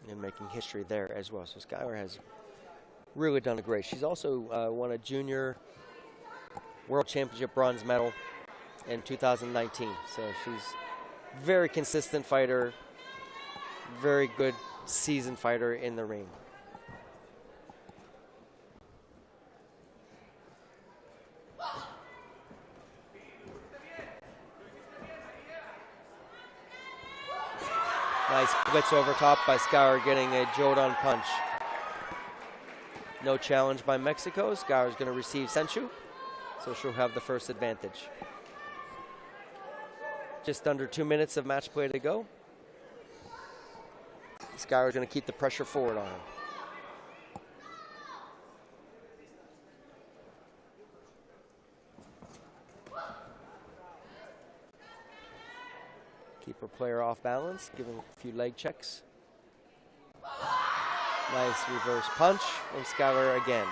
and making history there as well. So Skylar has really done a great. She's also won a junior World Championship bronze medal in 2019. So she's a very consistent fighter, very good seasoned fighter in the ring. Nice blitz over top by Skylar, getting a Jodan punch. No challenge by Mexico. Skylar's going to receive Senchu, so she'll have the first advantage. Just under 2 minutes of match play to go. Skylar's going to keep the pressure forward on her. Keep her player off balance, giving a few leg checks. Nice reverse punch from Skylar again.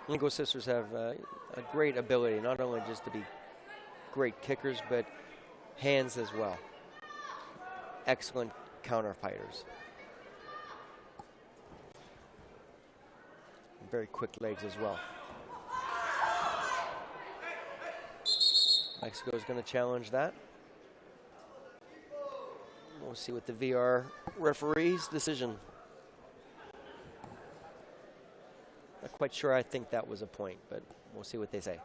Lingo sisters have a great ability, not only just to be great kickers, but hands as well. Excellent counter fighters. very quick legs as well. Mexico is going to challenge that. We'll see what the VR referee's decision. Not quite sure I think that was a point, but we'll see what they say.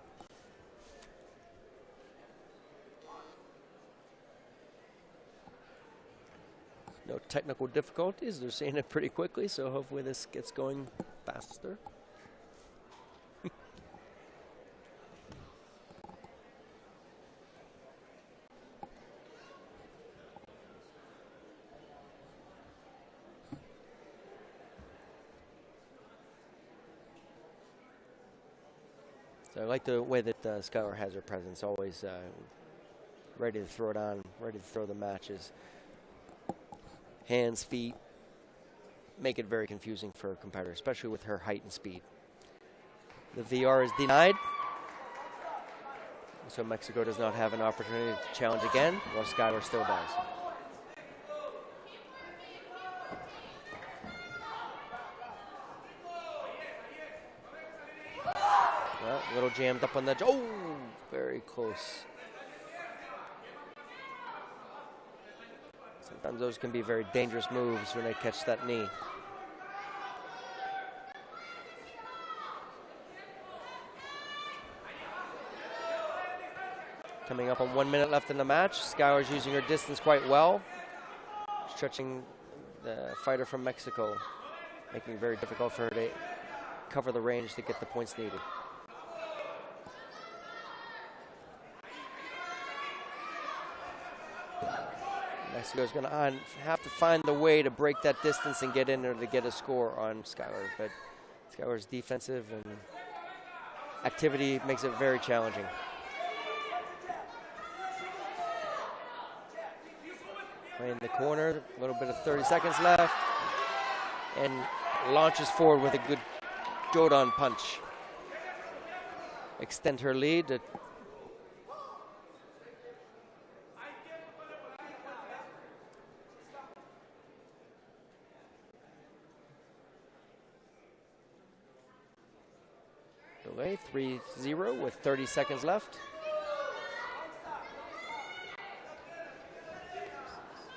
No technical difficulties. They're seeing it pretty quickly, so hopefully this gets going faster. So I like the way that Skylar has her presence, always ready to throw it on, ready to throw the matches. Hands, feet, make it very confusing for a competitor, especially with her height and speed. The VR is denied, so Mexico does not have an opportunity to challenge again, while Skylar still does. Well, a little jammed up on the, oh, very close. Sometimes those can be very dangerous moves when they catch that knee. Coming up on 1 minute left in the match. Skylar's using her distance quite well, stretching the fighter from Mexico, making it very difficult for her to cover the range to get the points needed. Mexico's going to have to find the way to break that distance and get in there to get a score on Skylar. But Skylar's defensive and activity makes it very challenging. In the corner, a little bit of 30 seconds left, and launches forward with a good Jodan punch. Extend her lead. Delay 3-0 with 30 seconds left.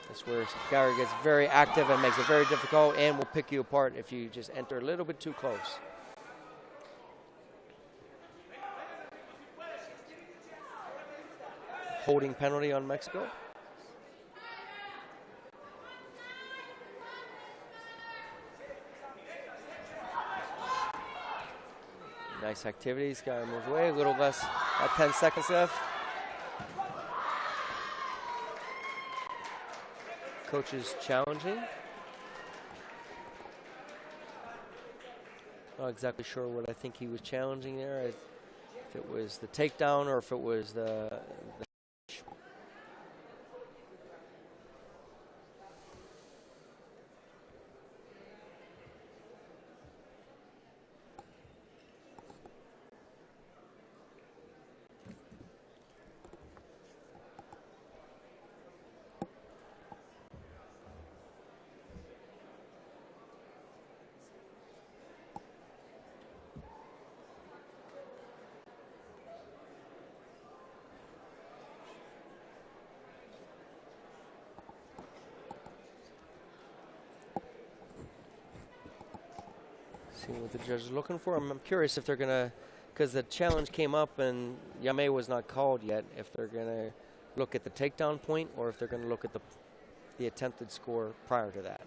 That's where Skylar gets very active and makes it very difficult and will pick you apart if you just enter a little bit too close. Holding penalty on Mexico. Nice activity. Skylar moves away. A little less, about 10 seconds left. Coach is challenging. Not exactly sure what I think he was challenging there. If it was the takedown or if it was the seeing what the judge is looking for. I'm curious if they're going to, because the challenge came up and Yame was not called yet, if they're going to look at the takedown point or if they're going to look at the attempted score prior to that.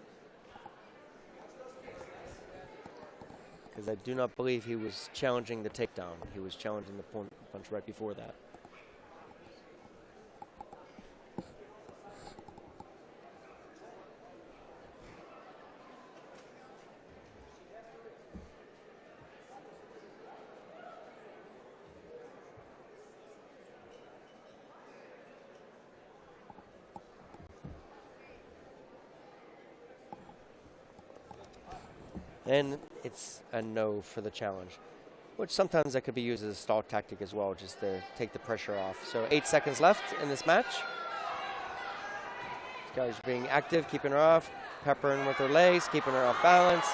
Because I do not believe he was challenging the takedown. He was challenging the punch right before that. And it's a no for the challenge, which sometimes that could be used as a stall tactic as well, just to take the pressure off. So 8 seconds left in this match. Skylar's being active, keeping her off, peppering with her legs, keeping her off balance.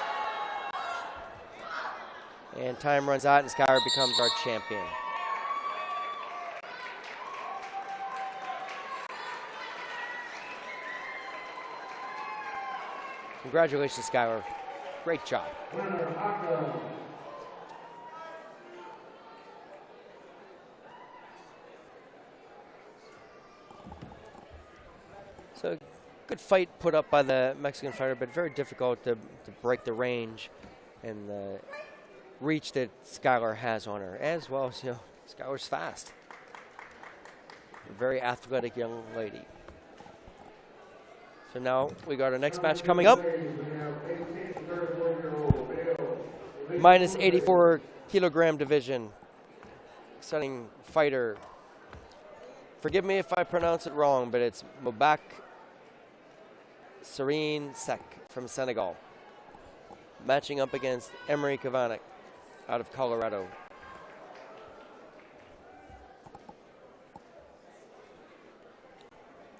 And time runs out, and Skylar becomes our champion. Congratulations, Skylar. Great job. Winner, Kata. So good fight put up by the Mexican fighter, but very difficult to break the range and the reach that Skylar has on her, as well as, Skylar's fast. A very athletic young lady. So now we got our next match coming up. Minus 84 kilogram division. Exciting fighter. Forgive me if I pronounce it wrong, but it's Mobak Serene Sek from Senegal. Matching up against Emery Kavanek out of Colorado.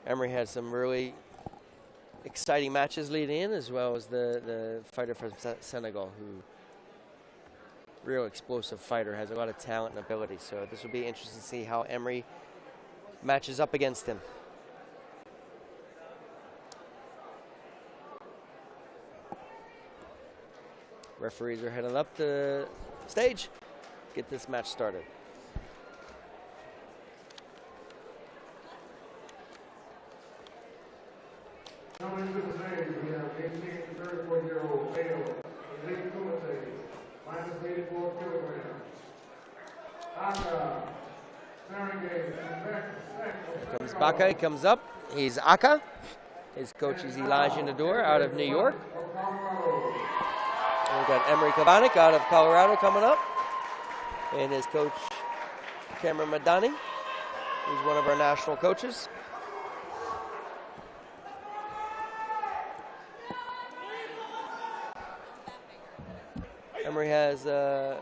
Emery had some really exciting matches leading in, as well as the fighter from Senegal, who real explosive fighter, has a lot of talent and ability. So this will be interesting to see how Emery matches up against him. Referees are heading up the stage. Get this match started. Coming to the stage, we have 18 to 34-year-old male, elite Kumite, minus 84 kilograms. Kata, Comes Baka, he comes up. He's Aka. His coach is Elijah Nador out of New York. And we've got Emery Kavanek out of Colorado coming up. And his coach, Cameron Madani, who's one of our national coaches. Emery has a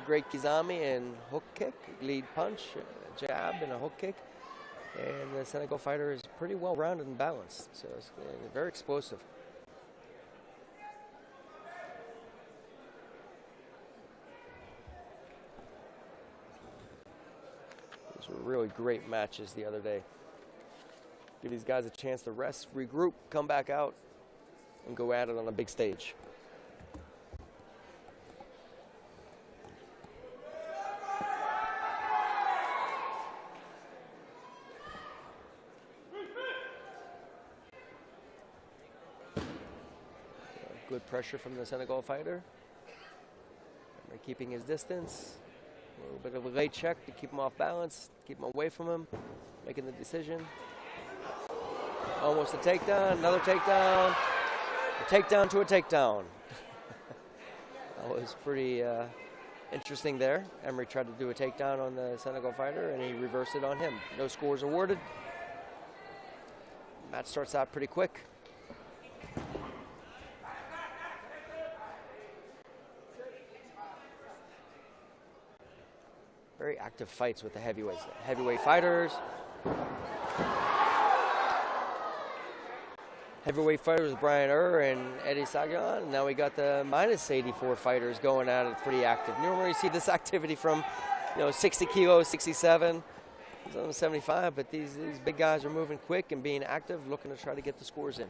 great kizami and hook kick, lead punch, jab, and a hook kick. And the Senegal fighter is pretty well-rounded and balanced, so it's very explosive. Those were really great matches the other day. Give these guys a chance to rest, regroup, come back out, and go at it on a big stage. Good pressure from the Senegal fighter. They're keeping his distance. A little bit of a late check to keep him off balance, keep him away from him, making the decision. Almost a takedown, another takedown, a takedown to a takedown. That was pretty interesting there. Emery tried to do a takedown on the Senegal fighter, and he reversed it on him. No scores awarded. Match starts out pretty quick. Very active fights with the heavyweights. Heavyweight fighters. Heavyweight fighters, Brian and Eddie Sagan. And now we got the minus 84 fighters going at it pretty active. Normally you see this activity from 60 kilos, 67, 75, but these big guys are moving quick and being active, looking to try to get the scores in.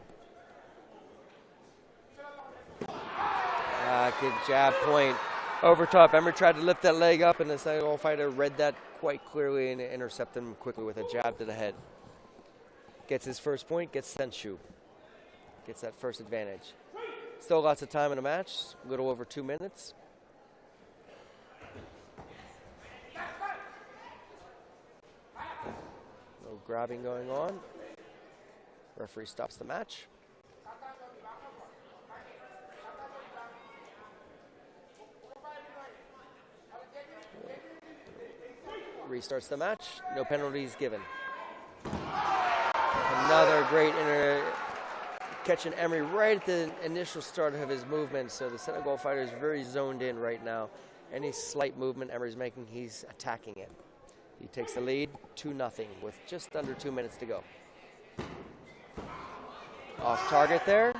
Good jab point. Over top, Emery tried to lift that leg up, and the Senegal fighter read that quite clearly and intercepted him quickly with a jab to the head. Gets his first point, gets Senshu. Gets that first advantage. Still lots of time in the match, a little over 2 minutes. No grabbing going on. Referee stops the match. Restarts the match. No penalties given. Another great catching Emery right at the initial start of his movement. So the Senegal fighter is very zoned in right now. Any slight movement Emery's making, he's attacking it. He takes the lead 2-0 with just under 2 minutes to go. Off target there.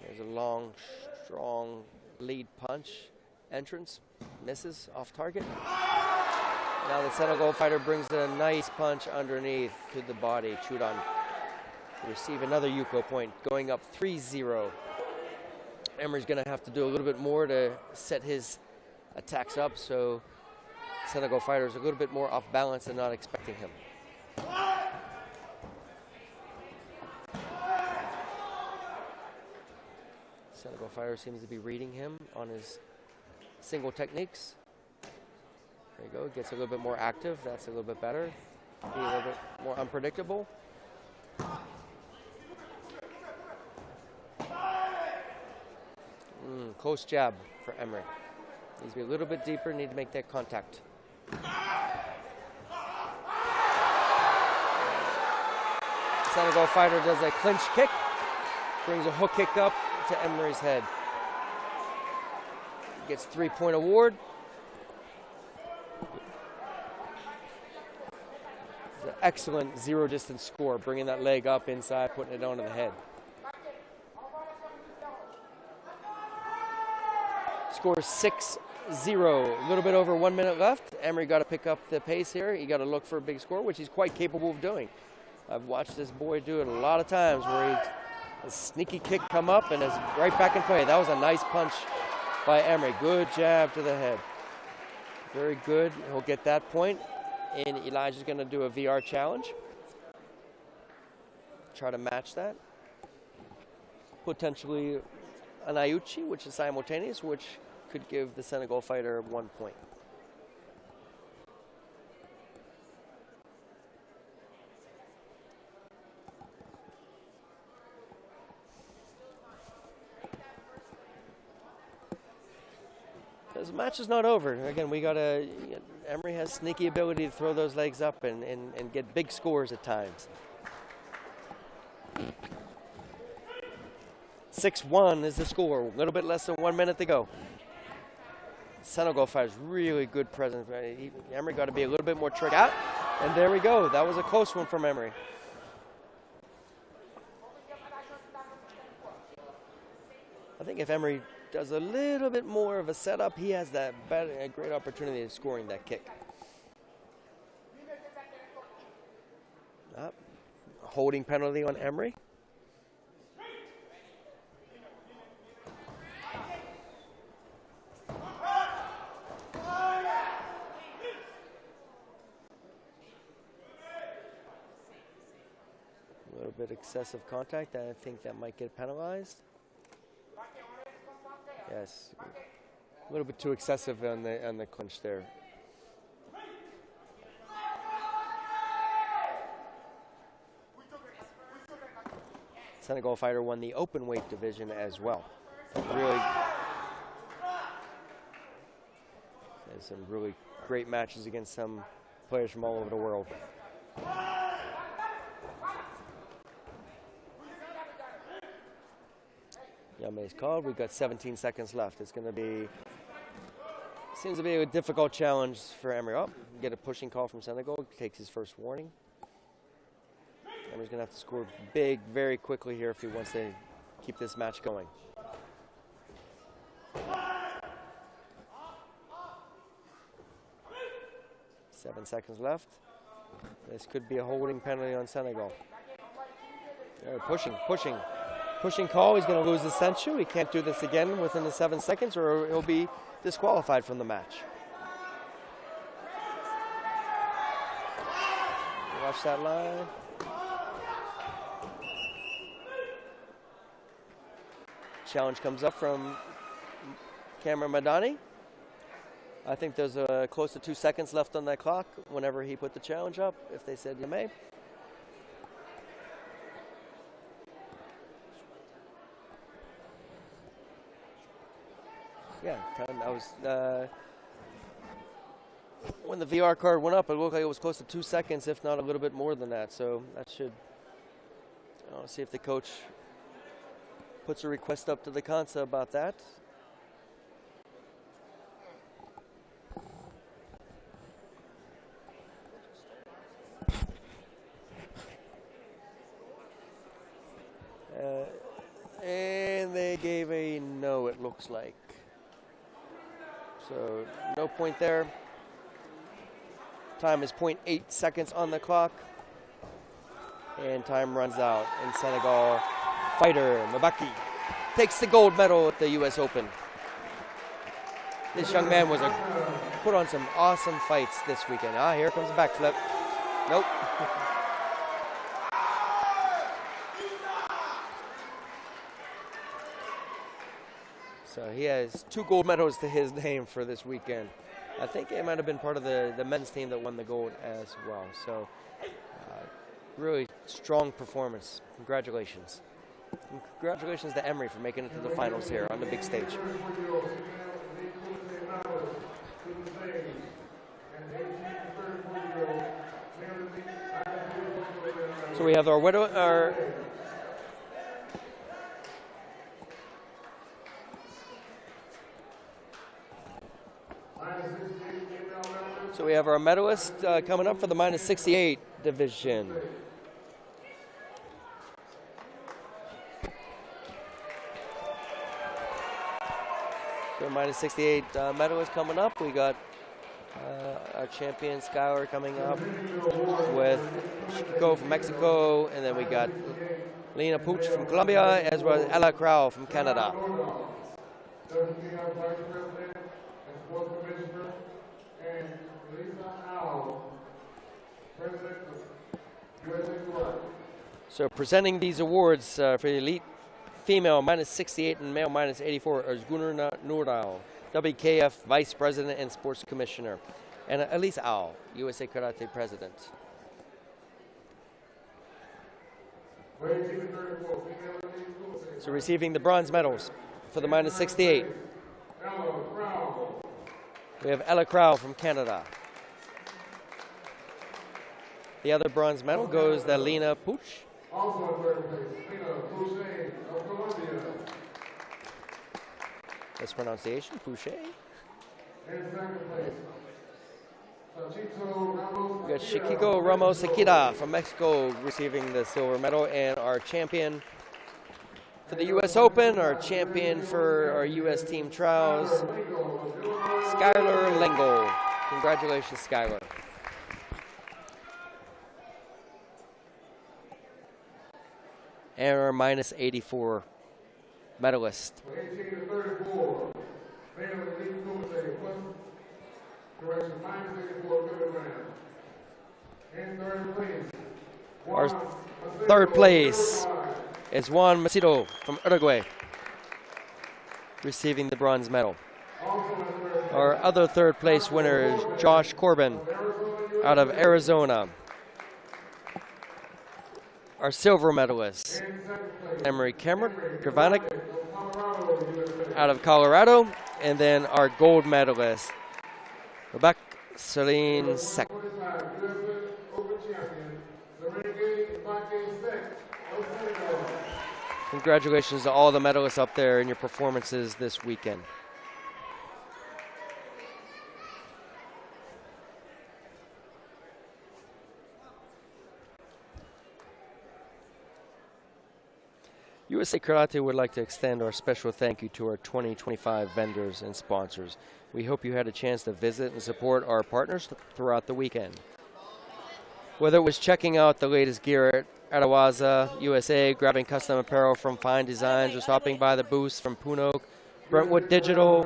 There's a long, strong lead punch entrance. Misses off target. Now the Senegal fighter brings a nice punch underneath to the body. Chudan receive another Yuko point, going up 3-0. Emery's going to have to do a little bit more to set his attacks up, so Senegal fighter's a little bit more off balance and not expecting him. Senegal fighter seems to be reading him on his single techniques. There you go, gets a little bit more active. That's a little bit better. Be a little bit more unpredictable. Close jab for Emery. Needs to be a little bit deeper, need to make that contact. Senegal fighter does a clinch kick, brings a hook kick up to Emery's head. Gets 3-point award. It's an excellent zero distance score, bringing that leg up inside, putting it onto the head. Score 6-0, a little bit over 1 minute left. Emery got to pick up the pace here. He got to look for a big score, which he's quite capable of doing. I've watched this boy do it a lot of times where he a sneaky kick come up and is right back in play. That was a nice punch by Emery. Good jab to the head. Very good. He'll get that point. And Elijah's going to do a VR challenge. Try to match that. Potentially an Ayuchi, which is simultaneous, which could give the Senegal fighter 1 point. The match is not over. Again, Emery has sneaky ability to throw those legs up and get big scores at times. 6-1 is the score. A little bit less than 1 minute to go. Senegal fighter's really good presence. Emery got to be a little bit more trick out. And there we go. That was a close one from Emery. I think if Emery does a little bit more of a setup, he has a great opportunity of scoring that kick. Holding penalty on Emery. A little bit excessive contact. I think that might get penalized. Yes, a little bit too excessive on the clinch there. Senegal fighter won the open weight division as well. Really, there's some really great matches against some players from all over the world. Yame's called. We've got 17 seconds left. It's going to be, seems to be a difficult challenge for Emery. Oh, get a pushing call from Senegal. Takes his first warning. Emery's going to have to score big very quickly here if he wants to keep this match going. Seven seconds left. This could be a holding penalty on Senegal. They're pushing call. He's going to lose the sensu. He can't do this again within the 7 seconds or he'll be disqualified from the match. Watch that line. Challenge comes up from Cameron Madani. I think there's close to 2 seconds left on that clock whenever he put the challenge up, if they said you may. Yeah, that was when the VR card went up, it looked like it was close to 2 seconds, if not a little bit more than that. So that should, I'll see if the coach puts a request up to the Kata about that. And they gave a no, it looks like. So no point there. Time is 0.8 seconds on the clock. And time runs out. And Senegal fighter Mabaki takes the gold medal at the U.S. Open. This young man put on some awesome fights this weekend. Ah, here comes a backflip. Nope. So he has 2 gold medals to his name for this weekend. I think it might have been part of the men's team that won the gold as well. So really strong performance. Congratulations. And congratulations to Emery for making it to the finals here on the big stage. So we have our So we have our medalist coming up for the -68 division. So -68 medalist coming up. We got our champion Skylar coming up with Chico from Mexico, and then we got Lena Pooch from Colombia, as well as Ella Crow from Canada. So presenting these awards for the elite female -68 and male -84 is Gunnar Nordahl, WKF Vice President and Sports Commissioner, and Elise Au, USA Karate President. So receiving the bronze medals for the -68. We have Ella Crow from Canada. The other bronze medal goes to Lena Pooch. Also in third place, Lena Boucher of Colombia. Mispronunciation, Boucher. In second place, We got Chiquito Ramos Akita from Mexico receiving the silver medal, and our champion for the U.S. Open, our champion for our U.S. team trials, Skylar Lengel. Congratulations, Skylar. And our -84 medalist. Our third place is Juan Macedo from Uruguay, receiving the bronze medal. Our other third place winner is Josh Corbin out of Arizona. Our silver medalist, Emery Kravanik out of Colorado, and then our gold medalist, Rebecca Celine Sek. Congratulations to all the medalists up there in your performances this weekend. USA Karate would like to extend our special thank you to our 2025 vendors and sponsors. We hope you had a chance to visit and support our partners throughout the weekend. Whether it was checking out the latest gear at Arawaza, USA, grabbing custom apparel from Fine Designs, or stopping by the booths from Puno, Brentwood Digital,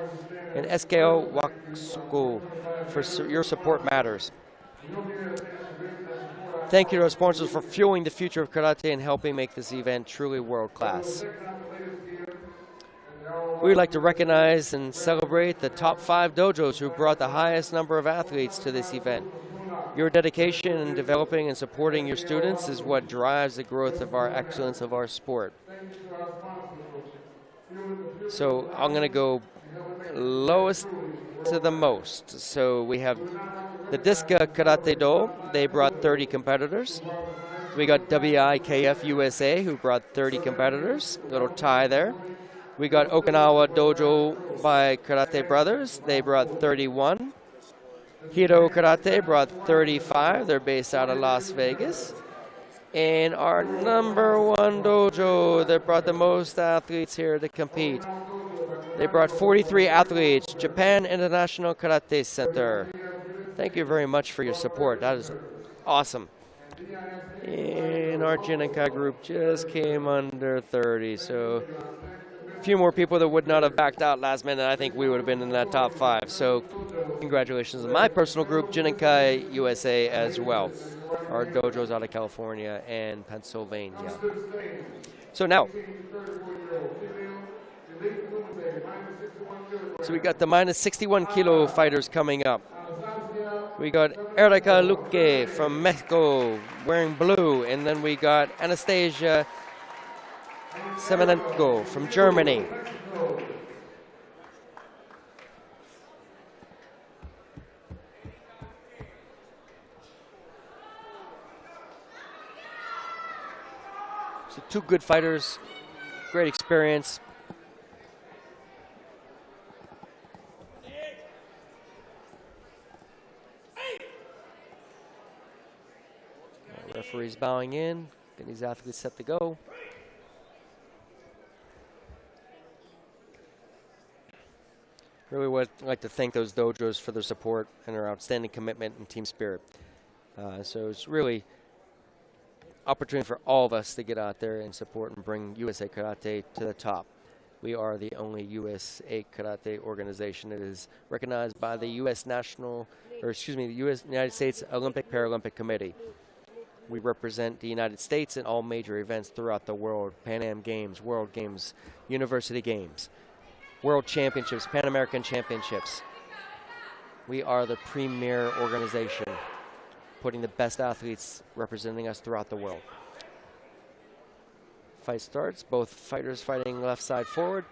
and SKO Waksuku, for your support matters. Thank you to our sponsors for fueling the future of karate and helping make this event truly world-class. We'd like to recognize and celebrate the top 5 dojos who brought the highest number of athletes to this event. Your dedication in developing and supporting your students is what drives the growth of our excellence of our sport. So I'm going to go lowest to the most. So we have the Disca Karate Do. They brought 30 competitors. We got WIKF USA, who brought 30 competitors. Little tie there. We got Okinawa Dojo by Karate Brothers. They brought 31. Hiro Karate brought 35. They're based out of Las Vegas. And our #1 dojo that brought the most athletes here to compete, They brought 43 athletes, Japan International Karate Center. Thank you very much for your support. That is awesome. And our Jininkai group just came under 30, so a few more people that would not have backed out last minute. I think we would have been in that top 5. So congratulations to my personal group, Jininkai USA, as well. Our dojos out of California and Pennsylvania. So now, we got the minus 61 kilo fighters coming up. We got Erika Luque from Mexico wearing blue, and then we got Anastasia Semenenko from Germany. So 2 good fighters, great experience. Referee's bowing in, getting these athletes set to go. Really would like to thank those dojos for their support and their outstanding commitment and team spirit. So it's really opportunity for all of us to get out there and support and bring USA Karate to the top. We are the only USA Karate organization that is recognized by the United States Olympic Paralympic Committee. We represent the United States in all major events throughout the world: Pan Am Games, World Games, University Games, World Championships, Pan American Championships. We are the premier organization, putting the best athletes representing us throughout the world. Fight starts, both fighters fighting left side forward.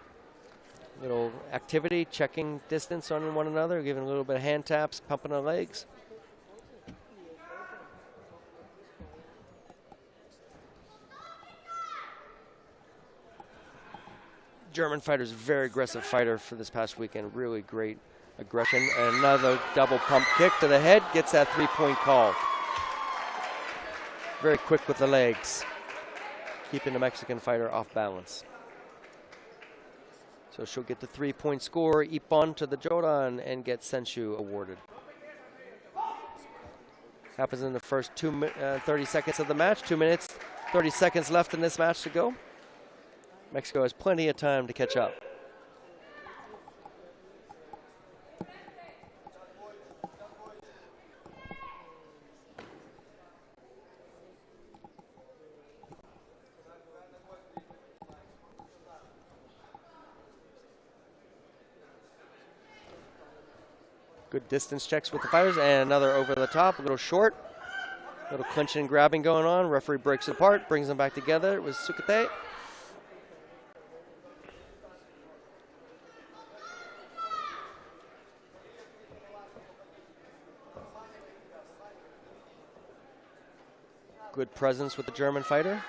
Little activity, checking distance on one another, giving a little bit of hand taps, pumping the legs. German fighter's a very aggressive fighter for this past weekend. Really great aggression. Another double pump kick to the head, gets that 3-point call. Very quick with the legs, keeping the Mexican fighter off balance. So she'll get the 3-point score, ippon to the joran, and get senshu awarded. Happens in the first 30 seconds of the match. 2 minutes, 30 seconds left in this match to go. Mexico has plenty of time to catch up. Good distance checks with the fighters, and another over the top, a little short. A little clinching and grabbing going on. Referee breaks it apart, brings them back together. It was Sukate. Good presence with the German fighter.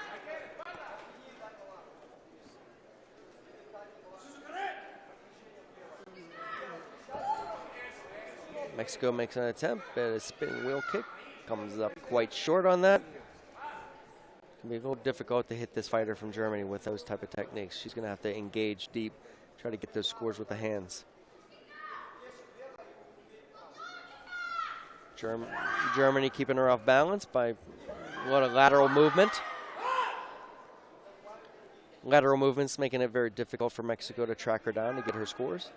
Mexico makes an attempt at a spinning wheel kick. Comes up quite short on that. It's going to be a little difficult to hit this fighter from Germany with those type of techniques. She's going to have to engage deep, try to get those scores with the hands. Germany keeping her off balance by a lot of lateral movement. Lateral movements making it very difficult for Mexico to track her down to get her scores.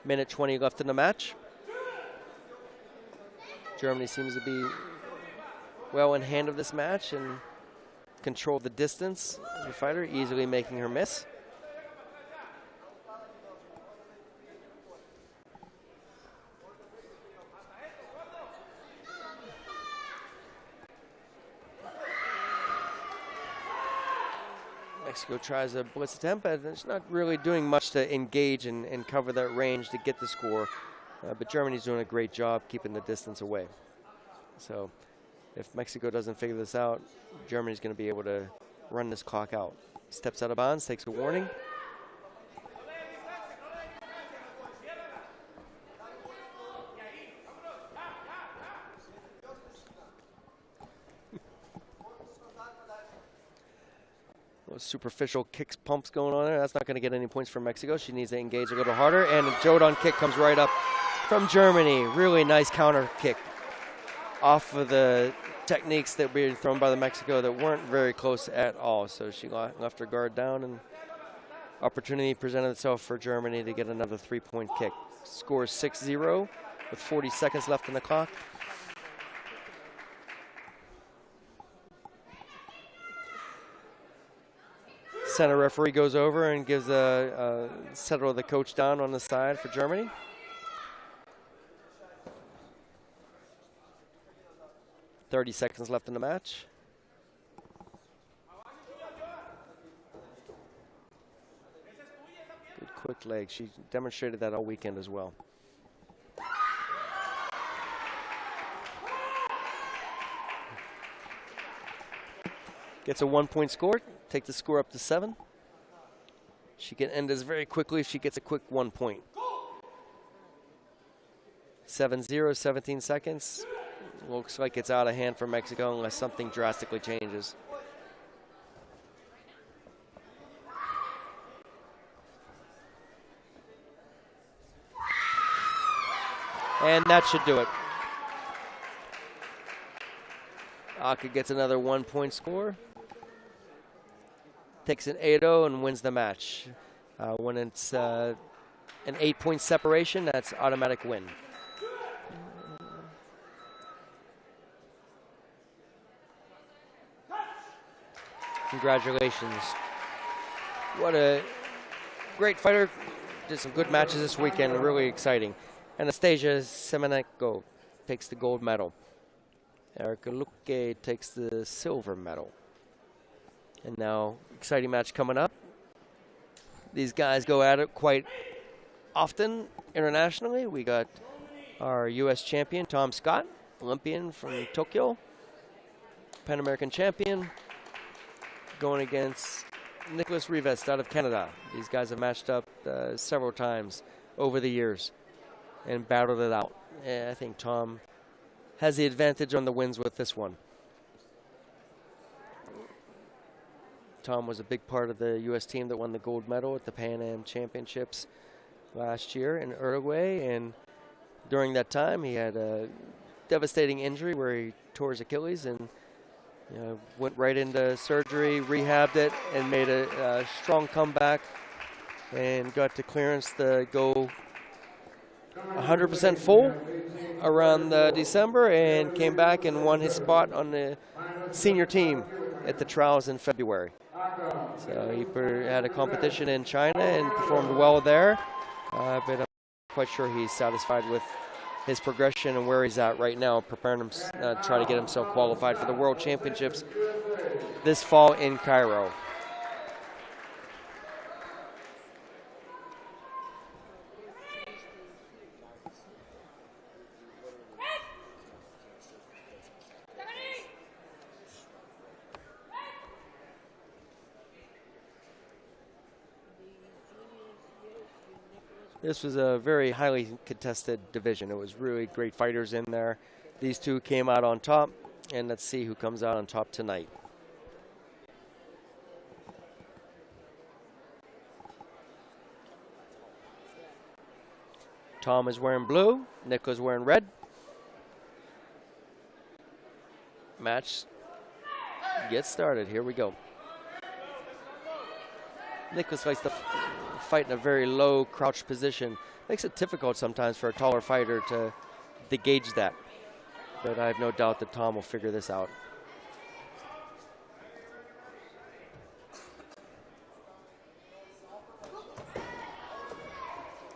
Minute 20 left in the match. Germany seems to be well in hand of this match and control the distance of the fighter, easily making her miss. Mexico tries a blitz attempt, but it's not really doing much to engage and cover that range to get the score. But Germany's doing a great job keeping the distance away. So if Mexico doesn't figure this out, Germany's going to be able to run this clock out. Steps out of bounds, takes a warning. Those superficial kicks, pumps going on there. That's not going to get any points for Mexico. She needs to engage a little harder. And a Jodan kick comes right up from Germany. Really nice counter kick off of the techniques that were being thrown by the Mexico that weren't very close at all. So she left her guard down, and opportunity presented itself for Germany to get another 3-point kick. Score 6-0 with 40 seconds left in the clock. Center referee goes over and gives settle the coach down on the side for Germany. .30 seconds left in the match. Good quick leg. She demonstrated that all weekend as well. Gets a 1-point score. Take the score up to 7. She can end this very quickly if she gets a quick 1 point. 7-0, 17 seconds. Looks like it's out of hand for Mexico unless something drastically changes. And that should do it. Aka gets another 1-point score. Takes an 8-0 and wins the match. When it's an 8-point separation, that's automatic win. Congratulations. What a great fighter. Did some good matches this weekend, really exciting. Anastasia Semenenko takes the gold medal. Erica Luque takes the silver medal. And now, exciting match coming up. These guys go at it quite often internationally. We got our U.S. champion, Tom Scott, Olympian from Tokyo, Pan American champion, going against Nicholas Rivest out of Canada. These guys have matched up several times over the years and battled it out. And I think Tom has the advantage on the wins with this one. Tom was a big part of the U.S. team that won the gold medal at the Pan Am Championships last year in Uruguay, and during that time he had a devastating injury where he tore his Achilles and went right into surgery, rehabbed it, and made a strong comeback and got to clearance to go 100% full around December, and came back and won his spot on the senior team at the trials in February. So he had a competition in China and performed well there, but I'm quite sure he's satisfied with his progression and where he's at right now, preparing him try to get himself qualified for the World Championships this fall in Cairo. This was a very highly contested division. It was really great fighters in there. These two came out on top, and let's see who comes out on top tonight. Tom is wearing blue, Nicola's wearing red. Match gets started. Here we go. Nicholas likes to fight in a very low crouch position. Makes it difficult sometimes for a taller fighter to gauge that. But I have no doubt that Tom will figure this out.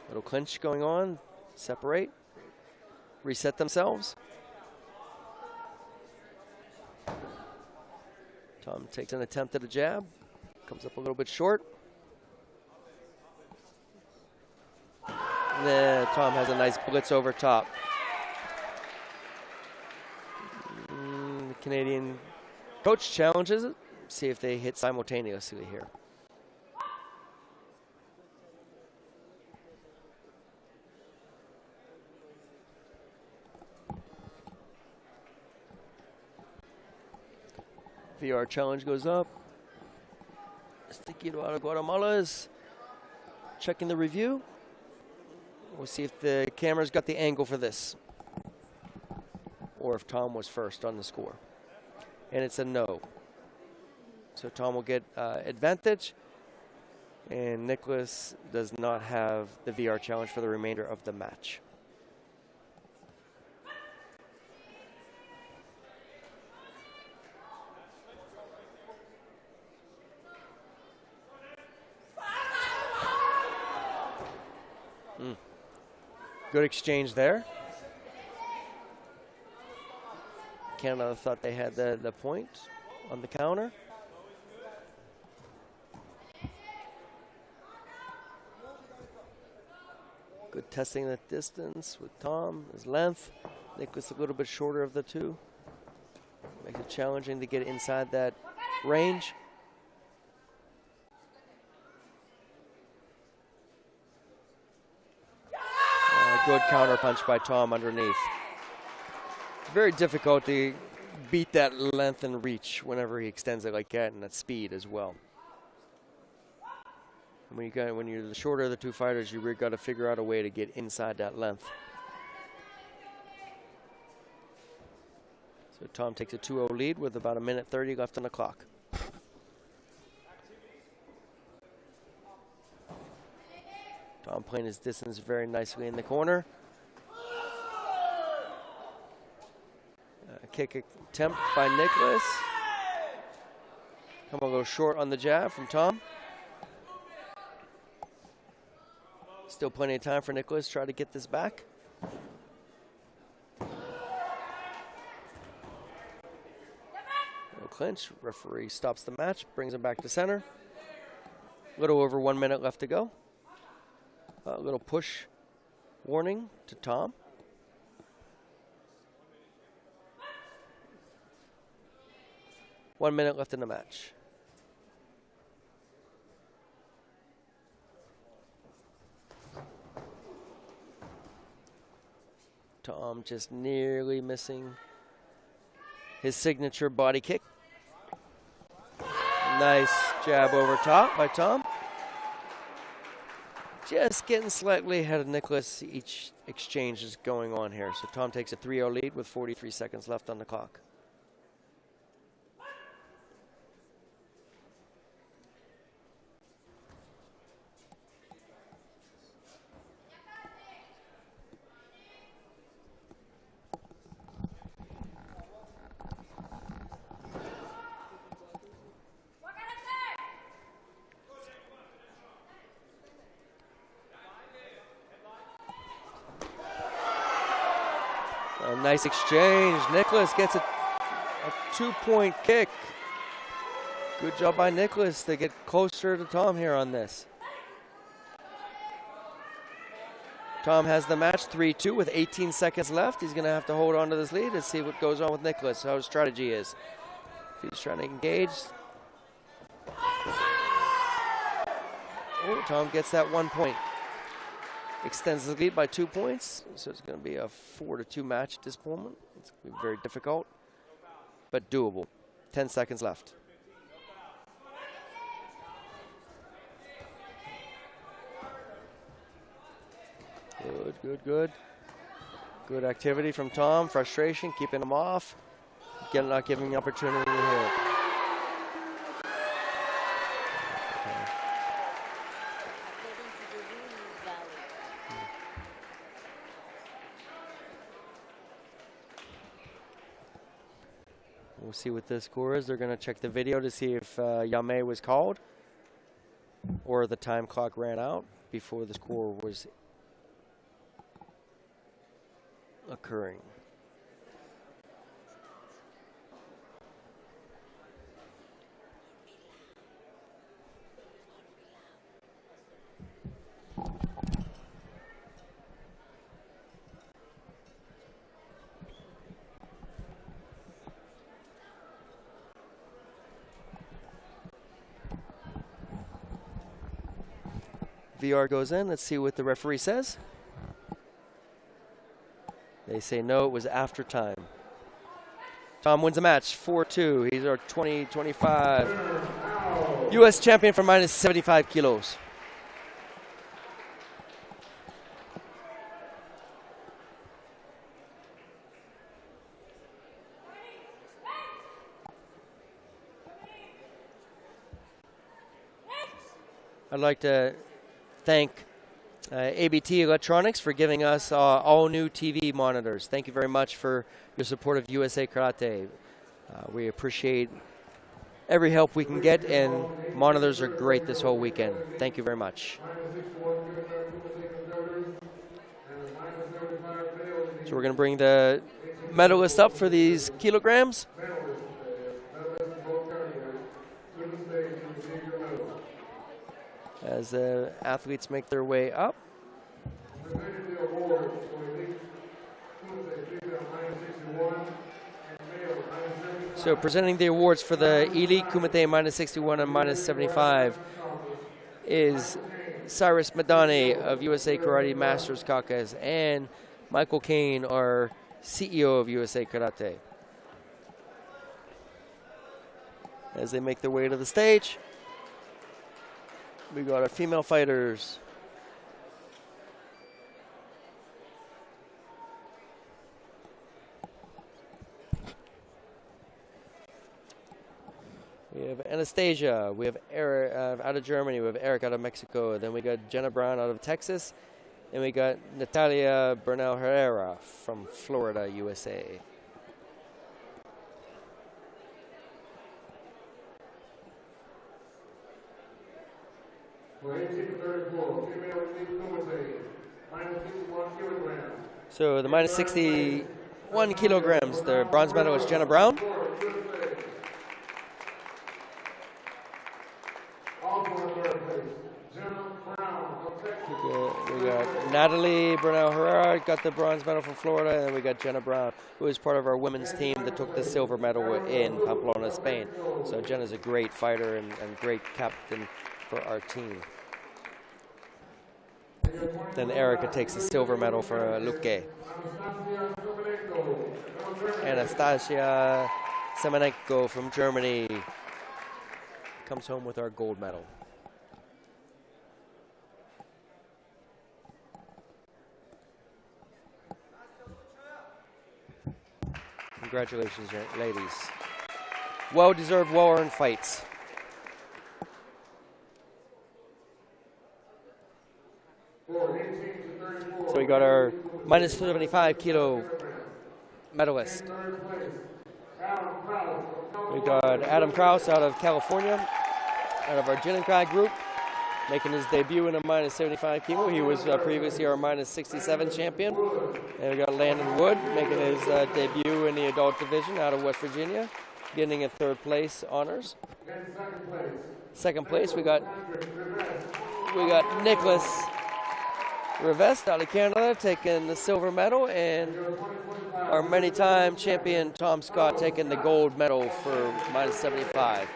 Little clinch going on. Separate. Reset themselves. Tom takes an attempt at a jab. Comes up a little bit short. Tom has a nice blitz over top. The Canadian coach challenges it. See if they hit simultaneously here. VR challenge goes up. Estiquito out of Guatemala is checking the review. We'll see if the camera's got the angle for this, or if Tom was first on the score. And it's a no. So Tom will get advantage, and Nicholas does not have the VR challenge for the remainder of the match. Good exchange there. Canada thought they had the point on the counter. Good testing the distance with Tom, his length. Nicholas a little bit shorter of the two. Makes it challenging to get inside that range. Good counter punch by Tom underneath. It's very difficult to beat that length and reach whenever he extends it like that, and that speed as well. When you're the shorter of the two fighters, you really got to figure out a way to get inside that length. So Tom takes a 2-0 lead with about 1:30 left on the clock. Tom playing his distance very nicely in the corner. Kick attempt by Nicholas. Come on, go short on the jab from Tom. Still plenty of time for Nicholas to try to get this back. No clinch. Referee stops the match, brings him back to center. A little over 1 minute left to go. A little push warning to Tom. One minute left in the match. Tom just nearly missing his signature body kick. Nice jab over top by Tom. Just getting slightly ahead of Nicholas. Each exchange is going on here. So Tom takes a 3-0 lead with 43 seconds left on the clock. A nice exchange. Nicholas gets a 2-point kick. Good job by Nicholas to get closer to Tom here on this. Tom has the match 3-2 with 18 seconds left. He's going to have to hold on to this lead and see what goes on with Nicholas, how his strategy is. If he's trying to engage. Oh, Tom gets that 1 point. Extends the lead by 2 points, so it's going to be a 4-2 match at this moment. It's going to be very difficult, but doable. 10 seconds left. Good, good, good. Good activity from Tom. Frustration, keeping him off. Again, not giving him opportunity to hit. We'll see what the score is. They're going to check the video to see if Yame was called or the time clock ran out before the score was occurring. VR goes in. Let's see what the referee says. They say no, it was after time. Tom wins the match 4-2. He's our 2025 U.S. champion for minus 75 kilos. I'd like to thank ABT Electronics for giving us all new TV monitors. Thank you very much for your support of USA Karate. We appreciate every help we can get, and monitors are great this whole weekend. Thank you very much. So we're going to bring the medalists up for these kilograms. As the athletes make their way up. So presenting the awards for the Elite Kumite minus 61 and minus 75 is Cyrus Madani of USA Karate Masters Caucus and Michael Kane, our CEO of USA Karate. As they make their way to the stage, we got our female fighters. We have Anastasia, we have Eric out of Germany, we have Eric out of Mexico, then we got Jenna Brown out of Texas, and we got Natalia Bernal Herrera from Florida, USA. So the minus 61 kilograms, the bronze medalist Jenna Brown. We got Natalie Bernal Herrera, got the bronze medal from Florida, and then we got Jenna Brown, who is part of our women's team that took the silver medal in Pamplona, Spain. So Jenna's a great fighter and great captain for our team. Then Erica takes the silver medal for Luque. Anastasia Semenenko from Germany comes home with our gold medal. Congratulations, ladies. Well-deserved, well-earned fights. So we got our minus 75 kilo medalist. We got Adam Krause out of California, out of our Jinenkai group, making his debut in a minus 75 kilo. He was previously our minus 67 champion. And we got Landon Wood making his debut in the adult division out of West Virginia, getting a third place honors. Second place, we got Nicholas Rivest out of Canada taking the silver medal, and our many-time champion Tom Scott taking the gold medal for minus 75.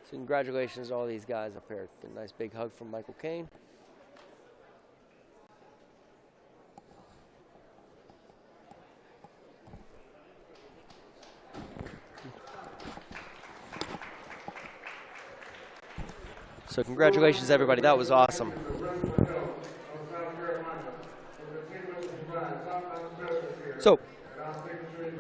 So congratulations to all these guys up here. A nice big hug from Michael Kane. So congratulations, everybody. That was awesome. So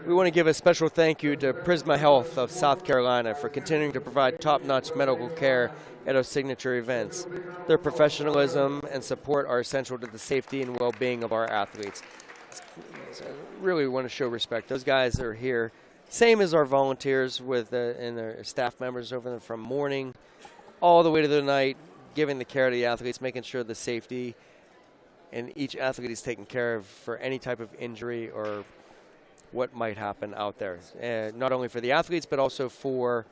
we want to give a special thank you to Prisma Health of South Carolina for continuing to provide top-notch medical care at our signature events. Their professionalism and support are essential to the safety and well-being of our athletes. So I really want to show respect. Those guys are here, same as our volunteers with and their staff members over there, from morning all the way to the night, giving the care to the athletes, making sure the safety and each athlete is taken care of for any type of injury or what might happen out there. Not only for the athletes, but also for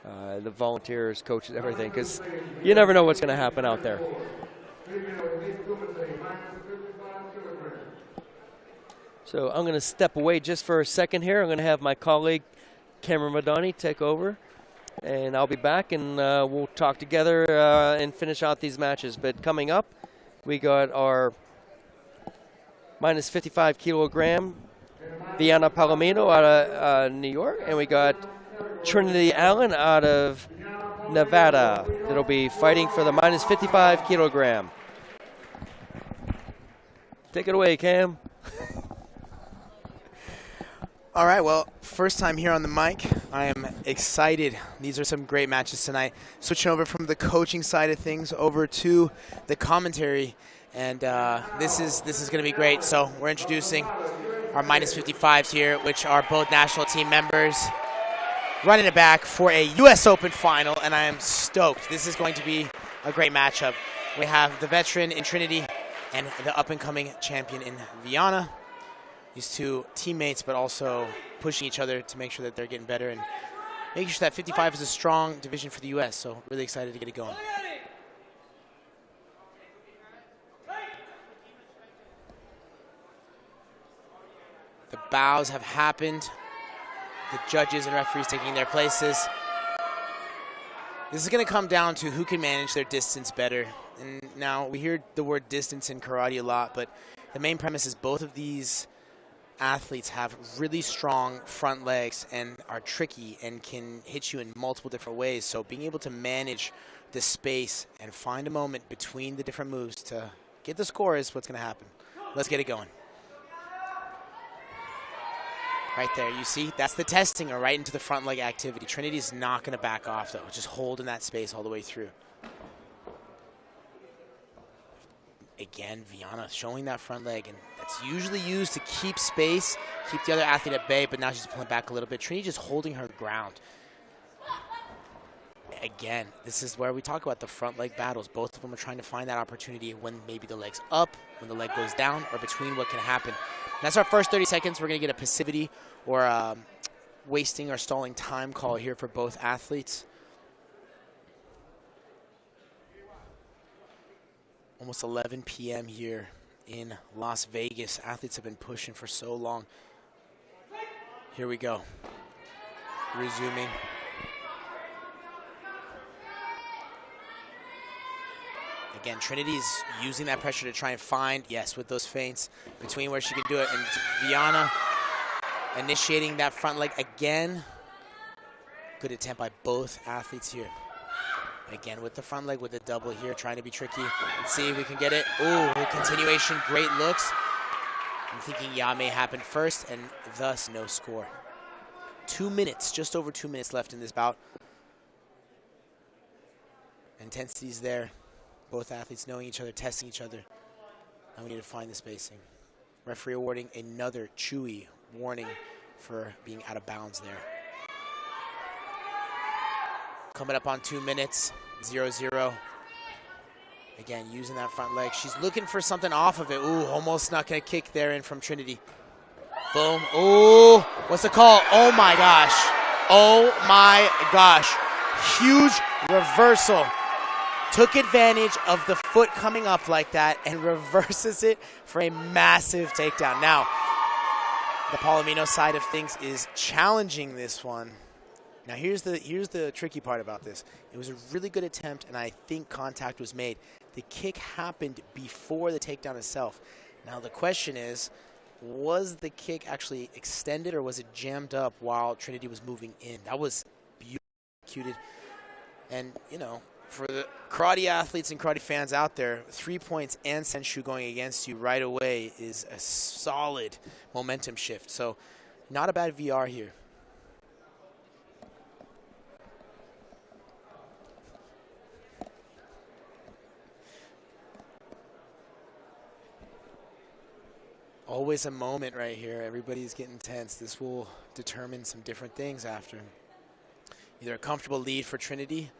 the volunteers, coaches, everything, because you never know what's going to happen out there. So I'm going to step away just for a second here. I'm going to have my colleague, Cameron Madani, take over. And I'll be back, and we'll talk together and finish out these matches. But coming up, we got our minus 55 kilogram, Viana Palomino out of New York, and we got Trinity Allen out of Nevada that'll be fighting for the minus 55 kilogram. Take it away, Cam. All right, well, first time here on the mic. I am excited. These are some great matches tonight. Switching over from the coaching side of things over to the commentary, and this is going to be great. So we're introducing our minus 55s here, which are both national team members, running it back for a U.S. Open final, and I am stoked. This is going to be a great matchup. We have the veteran in Trinity and the up-and-coming champion in Viana. These two teammates, but also pushing each other to make sure that they're getting better and making sure that 55 is a strong division for the U.S. So really excited to get it going. The bows have happened. The judges and referees taking their places. This is going to come down to who can manage their distance better. And now we hear the word distance in karate a lot, but the main premise is both of these athletes have really strong front legs and are tricky and can hit you in multiple different ways. So being able to manage the space and find a moment between the different moves to get the score is what's going to happen. Let's get it going. Right there, you see, that's the testing her right into the front leg activity. Trinity's not going to back off, though, just holding that space all the way through. Again, Viana showing that front leg, and that's usually used to keep space, keep the other athlete at bay, but now she's pulling back a little bit. Trinity just holding her ground. Again, this is where we talk about the front leg battles. Both of them are trying to find that opportunity when maybe the leg's up, when the leg goes down, or between what can happen. And that's our first 30 seconds. We're going to get a passivity or wasting or stalling time call here for both athletes. Almost 11 p.m. here in Las Vegas. Athletes have been pushing for so long. Here we go. Resuming. Again, Trinity's using that pressure to try and find, yes, with those feints, between where she can do it. And Viana initiating that front leg again. Good attempt by both athletes here. Again, with the front leg, with the double here, trying to be tricky. Let's see if we can get it. Ooh, continuation, great looks. I'm thinking Yame happened first, and thus no score. 2 minutes, just over 2 minutes left in this bout. Intensity's there. Both athletes knowing each other, testing each other. Now we need to find the spacing. Referee awarding another chewy warning for being out of bounds there. Coming up on 2 minutes, 0-0. Again, using that front leg. She's looking for something off of it. Ooh, almost snuck a kick there in from Trinity. Boom. Ooh, what's the call? Oh my gosh. Oh my gosh. Huge reversal. Took advantage of the foot coming up like that and reverses it for a massive takedown. Now, the Palomino side of things is challenging this one. Now here's the tricky part about this. It was a really good attempt, and I think contact was made. The kick happened before the takedown itself. Now the question is, was the kick actually extended or was it jammed up while Trinity was moving in? That was beautifully executed. And, you know, for the karate athletes and karate fans out there, 3 points and Senshu going against you right away is a solid momentum shift. So not a bad VR here. Always a moment right here. Everybody's getting tense. This will determine some different things after. Either a comfortable lead for Trinity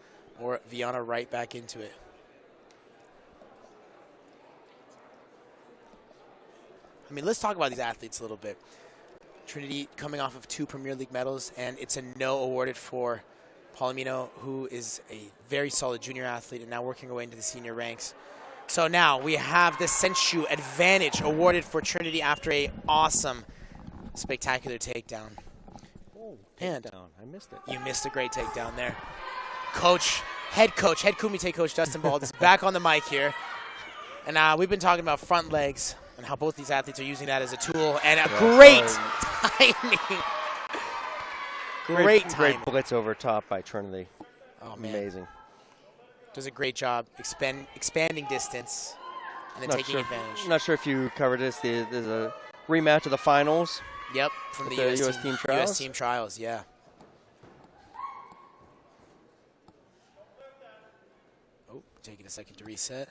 or Viana right back into it. I mean, let's talk about these athletes a little bit. Trinity coming off of 2 Premier League medals, and it's a no awarded for Palomino, who is a very solid junior athlete and now working her way into the senior ranks. So now we have the Senshu advantage awarded for Trinity after a awesome, spectacular takedown. Oh, and takedown. I missed it. You missed a great takedown there. Head Kumite coach Dustin Bald is back on the mic here. And we've been talking about front legs and how both these athletes are using that as a tool, and a timing. Great timing. Great blitz over top by Trinity. Oh, man. Amazing. Does a great job expanding distance and then taking advantage. I'm not sure if you covered this. There's a rematch of the finals. Yep, from the US team trials. US team trials, yeah. Oh, taking a second to reset.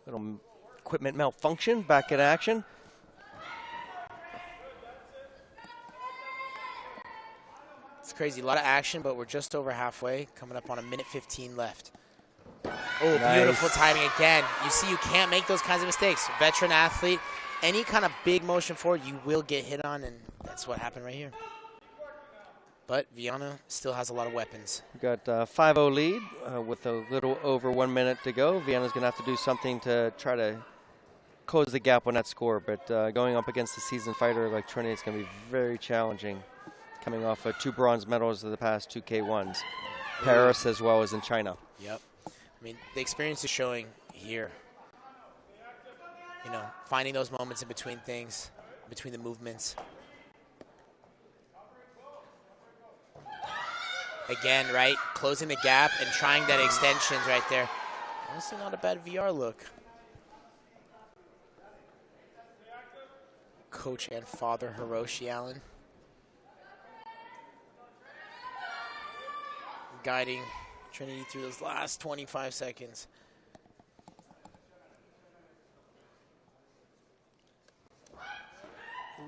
Little equipment malfunction. Back in action. It's crazy. A lot of action, but we're just over halfway. Coming up on 1:15 left. Oh, nice. Beautiful timing again. You see, you can't make those kinds of mistakes. Veteran athlete, any kind of big motion forward, you will get hit on, and that's what happened right here. But Viana still has a lot of weapons. We got 5-0 lead with a little over 1 minute to go. Viana's going to have to do something to try to close the gap on that score. But going up against a seasoned fighter like Trinity, it's going to be very challenging. Coming off of 2 bronze medals of the past 2 K1s, Paris as well as in China. Yep. I mean, the experience is showing here. You know, finding those moments in between things, between the movements. Again, right, closing the gap and trying that extensions right there. Also not a bad VR look. Coach and father Hiroshi Allen. Guiding Trinity through those last 25 seconds.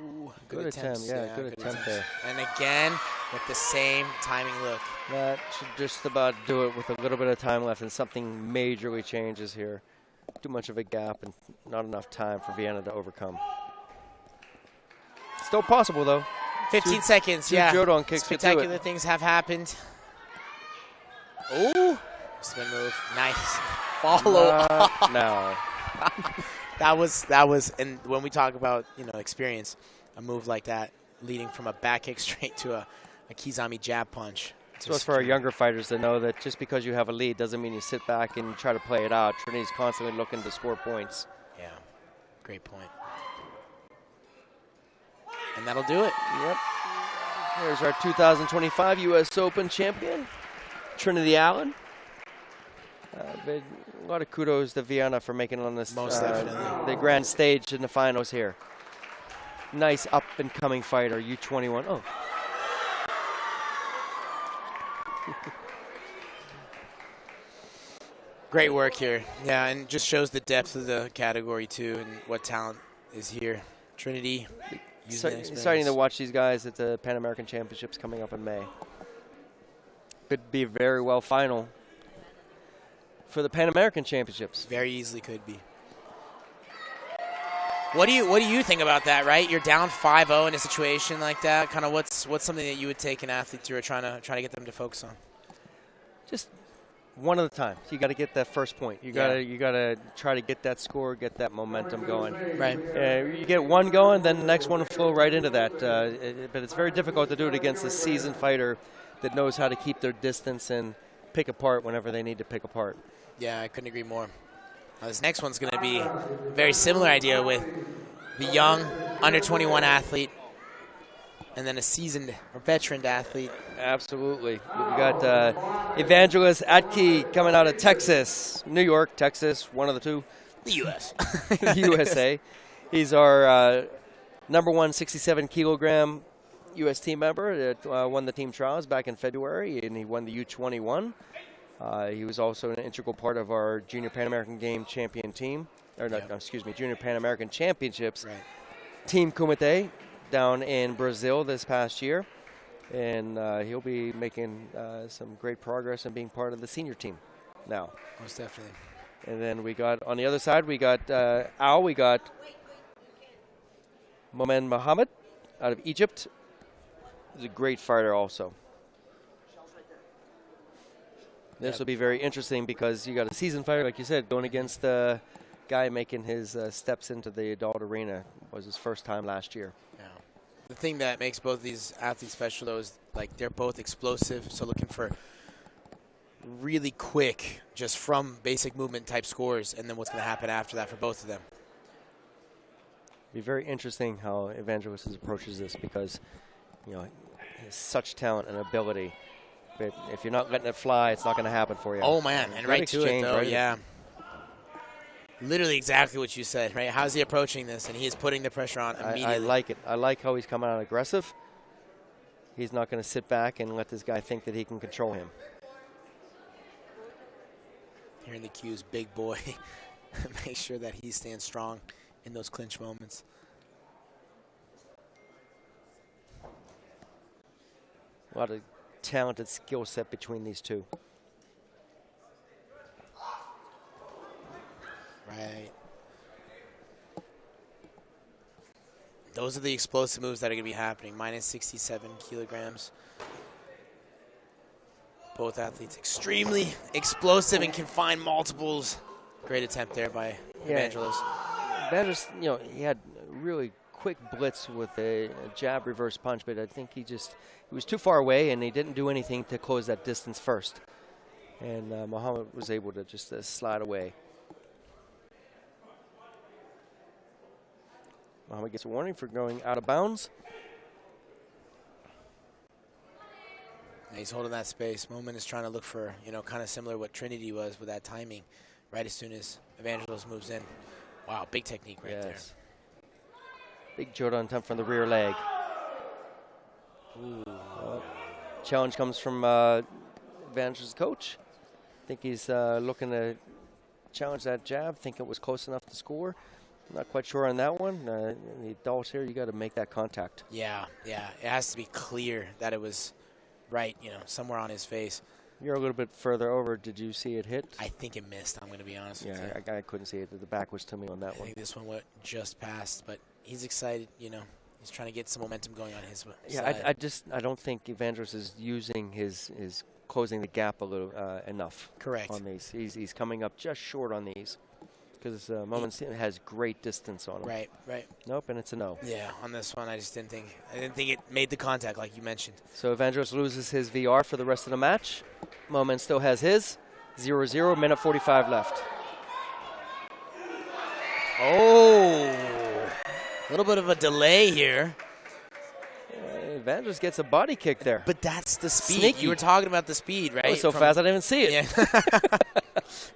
Ooh, good attempt, yeah, good attempt there. And again, with the same timing look. That should just about do it with a little bit of time left, and something majorly changes here. Too much of a gap and not enough time for Viana to overcome. Still possible, though. 15 seconds, yeah. Jodon kicks Spectacular things have happened. Ooh, spin move, nice. Follow up. No. that was, and when we talk about, you know, experience, a move like that leading from a back kick straight to a Kizami jab punch. So it's for our younger fighters to know that just because you have a lead doesn't mean you sit back and try to play it out. Trinity's constantly looking to score points. Yeah, great point. And that'll do it. Yep. Here's our 2025 U.S. Open champion, Trinity Allen. A lot of kudos to Viana for making it on this the grand stage in the finals here. Nice up-and-coming fighter, U21. Oh. Great work here. Yeah, and just shows the depth of the category, too, and what talent is here. Trinity. Exciting to watch these guys at the Pan American Championships coming up in May. Could be a very well final for the Pan American Championships. Very easily could be. What do you think about that, right? You're down 5-0 in a situation like that. Kind of what's something that you would take an athlete through or trying to get them to focus on? Just one at a time. You got to get that first point. You got to try to get that score, get that momentum going. Right. You get one going, then the next one will flow right into that. But it's very difficult to do it against a seasoned fighter that knows how to keep their distance and pick apart whenever they need to pick apart. Yeah, I couldn't agree more. This next one's going to be a very similar idea with the young under 21 athlete and then a seasoned or veteran athlete. Absolutely. We got Evangelist Atke coming out of Texas, New York, Texas, one of the two. The U.S. The USA. He's our number 167 kilogram U.S. team member that won the team trials back in February, and he won the U21. He was also an integral part of our Junior Pan American Game champion team, Junior Pan American Championships Team Kumite down in Brazil this past year. And he'll be making some great progress and being part of the senior team now. Most definitely. And then we got, on the other side, we got we got Momen Mohammed out of Egypt. He's a great fighter also. This will be very interesting because you got a seasoned fighter, like you said, going against the guy making his steps into the adult arena. It was his first time last year. Yeah. The thing that makes both of these athletes special, though, is like they're both explosive, so looking for really quick, just from basic movement type scores, and then what's going to happen after that for both of them. Be very interesting how Evangelos approaches this because, you know, he has such talent and ability. But if you're not letting it fly, it's not going to happen for you. Oh, man, and right to it, though, right? yeah. Literally exactly what you said, right? How's he approaching this? And he is putting the pressure on immediately. I like it. I like how he's coming out aggressive. He's not going to sit back and let this guy think that he can control him. Hearing the cues, big boy. Make sure that he stands strong in those clinch moments. A lot of talented skill set between these two. Right. Those are the explosive moves that are going to be happening. Minus 67 kilograms. Both athletes extremely explosive and can find multiples. Great attempt there by Evangelos. Evangelos, you know, he had a really quick blitz with a jab reverse punch, but I think he was too far away and he didn't do anything to close that distance first. And Muhammad was able to just slide away. Muhammad gets a warning for going out of bounds. He's holding that space. Momin is trying to look for, you know, kind of similar to what Trinity was with that timing right as soon as Evangelos moves in. Wow, big technique right there. Big Jordan attempt from the rear leg. Ooh. Challenge comes from Evangelos' coach. I think he's looking to challenge that jab, think it was close enough to score. Not quite sure on that one. The adults here, you got to make that contact. Yeah, yeah. It has to be clear that it was right, you know, somewhere on his face. You're a little bit further over. Did you see it hit? I think it missed, I'm going to be honest with you. Yeah, I couldn't see it. The back was to me on that one. I think this one went just past, but he's excited, you know. He's trying to get some momentum going on his side. I don't think Evangelos is using his closing the gap a little enough. Correct. On these. He's coming up just short on these. Because Moments has great distance on him. Right, right. Nope, and it's a no. Yeah, on this one, I didn't think it made the contact like you mentioned. So Evangelos loses his VR for the rest of the match. Moment still has his. 0-0, minute 45 left. Oh, a little bit of a delay here. Evangelos gets a body kick there. But that's the speed. Sneaky. You were talking about the speed, right? It was so fast I didn't even see it. Yeah.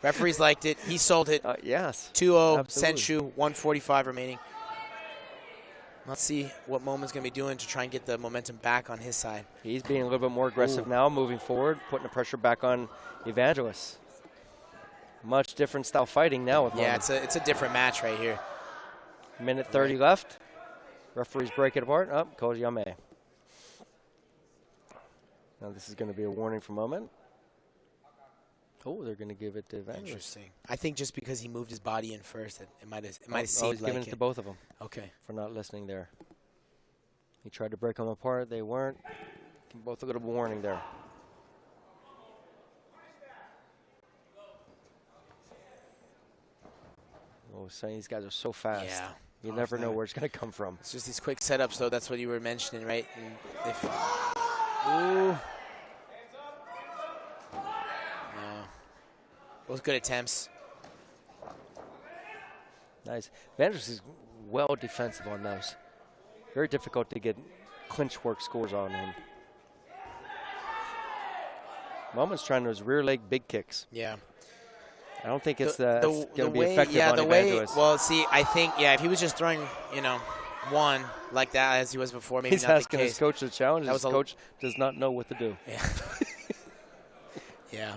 Referees liked it. He sold it. Yes. 2-0, Senshu, 145 remaining. Let's see what Moment's going to be doing to try and get the momentum back on his side. He's being a little bit more aggressive now, moving forward, putting the pressure back on Evangelos. Much different style fighting now with Moment. Yeah, it's a different match right here. Minute 30 left. Referees break it apart. Up, Koji Yame. Now this is going to be a warning for Moment. Oh, they're going to give it to Evangelos. Interesting. I think just because he moved his body in first, it might have seemed he's like giving it to both of them. Okay. For not listening there. He tried to break them apart. They weren't. Both a little warning there. Oh, saying these guys are so fast. Yeah. You never know where it's going to come from. It's just these quick setups, though. That's what you were mentioning, right? And ooh. Both good attempts. Nice. Evangelos is well defensive on those. Very difficult to get clinch work scores on him. Moment's trying those rear leg big kicks. Yeah. I don't think it's going to be effective on Evangelos. Well, see, I think, if he was just throwing, one like that as he was before, maybe he's not the asking case. his coach to challenge. His coach does not know what to do. Yeah. Yeah.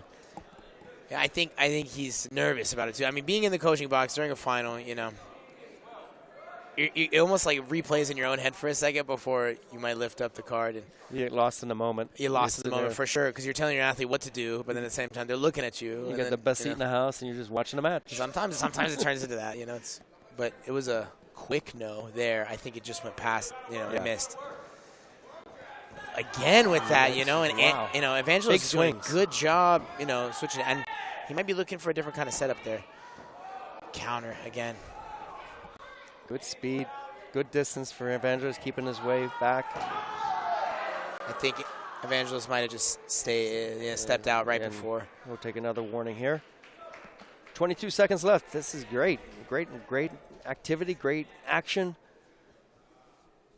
Yeah, I think he's nervous about it too. I mean, being in the coaching box during a final, it almost like replays in your own head for a second before you might lift up the card. And you get lost in the moment. You lost in the moment for sure, because you're telling your athlete what to do, but then at the same time they're looking at you. You got the best seat in the house, and you're just watching the match. Sometimes it turns into that, but it was a quick no there. I think it just went past, it missed. Again with that, wow. Evangelos is doing a good job, switching, and he might be looking for a different kind of setup there. Counter again. Good speed, good distance for Evangelos, keeping his way back. I think Evangelos might have just stepped out right before. We'll take another warning here. 22 seconds left. This is great. Great activity, great action.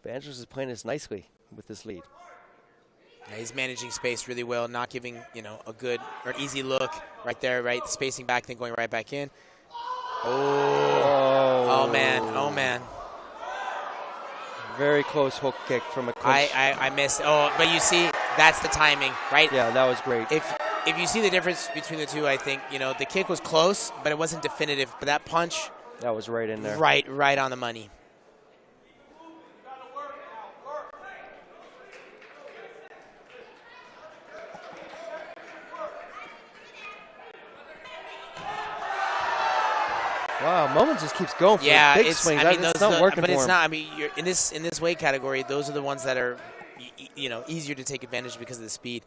Evangelos is playing this nicely with this lead. Yeah, he's managing space really well, not giving, a good or easy look right there, right? The spacing back, then going right back in. Oh, man. Oh, man. Very close hook kick from a clinch. I missed. Oh, but you see, that's the timing, right? Yeah, that was great. If you see the difference between the two, I think, the kick was close, but it wasn't definitive. But that punch, that was right in there. Right on the money. Wow, Moment just keeps going for big swings. It's not working for him. It's not. I mean, in this weight category, those are the ones that are, easier to take advantage because of the speed.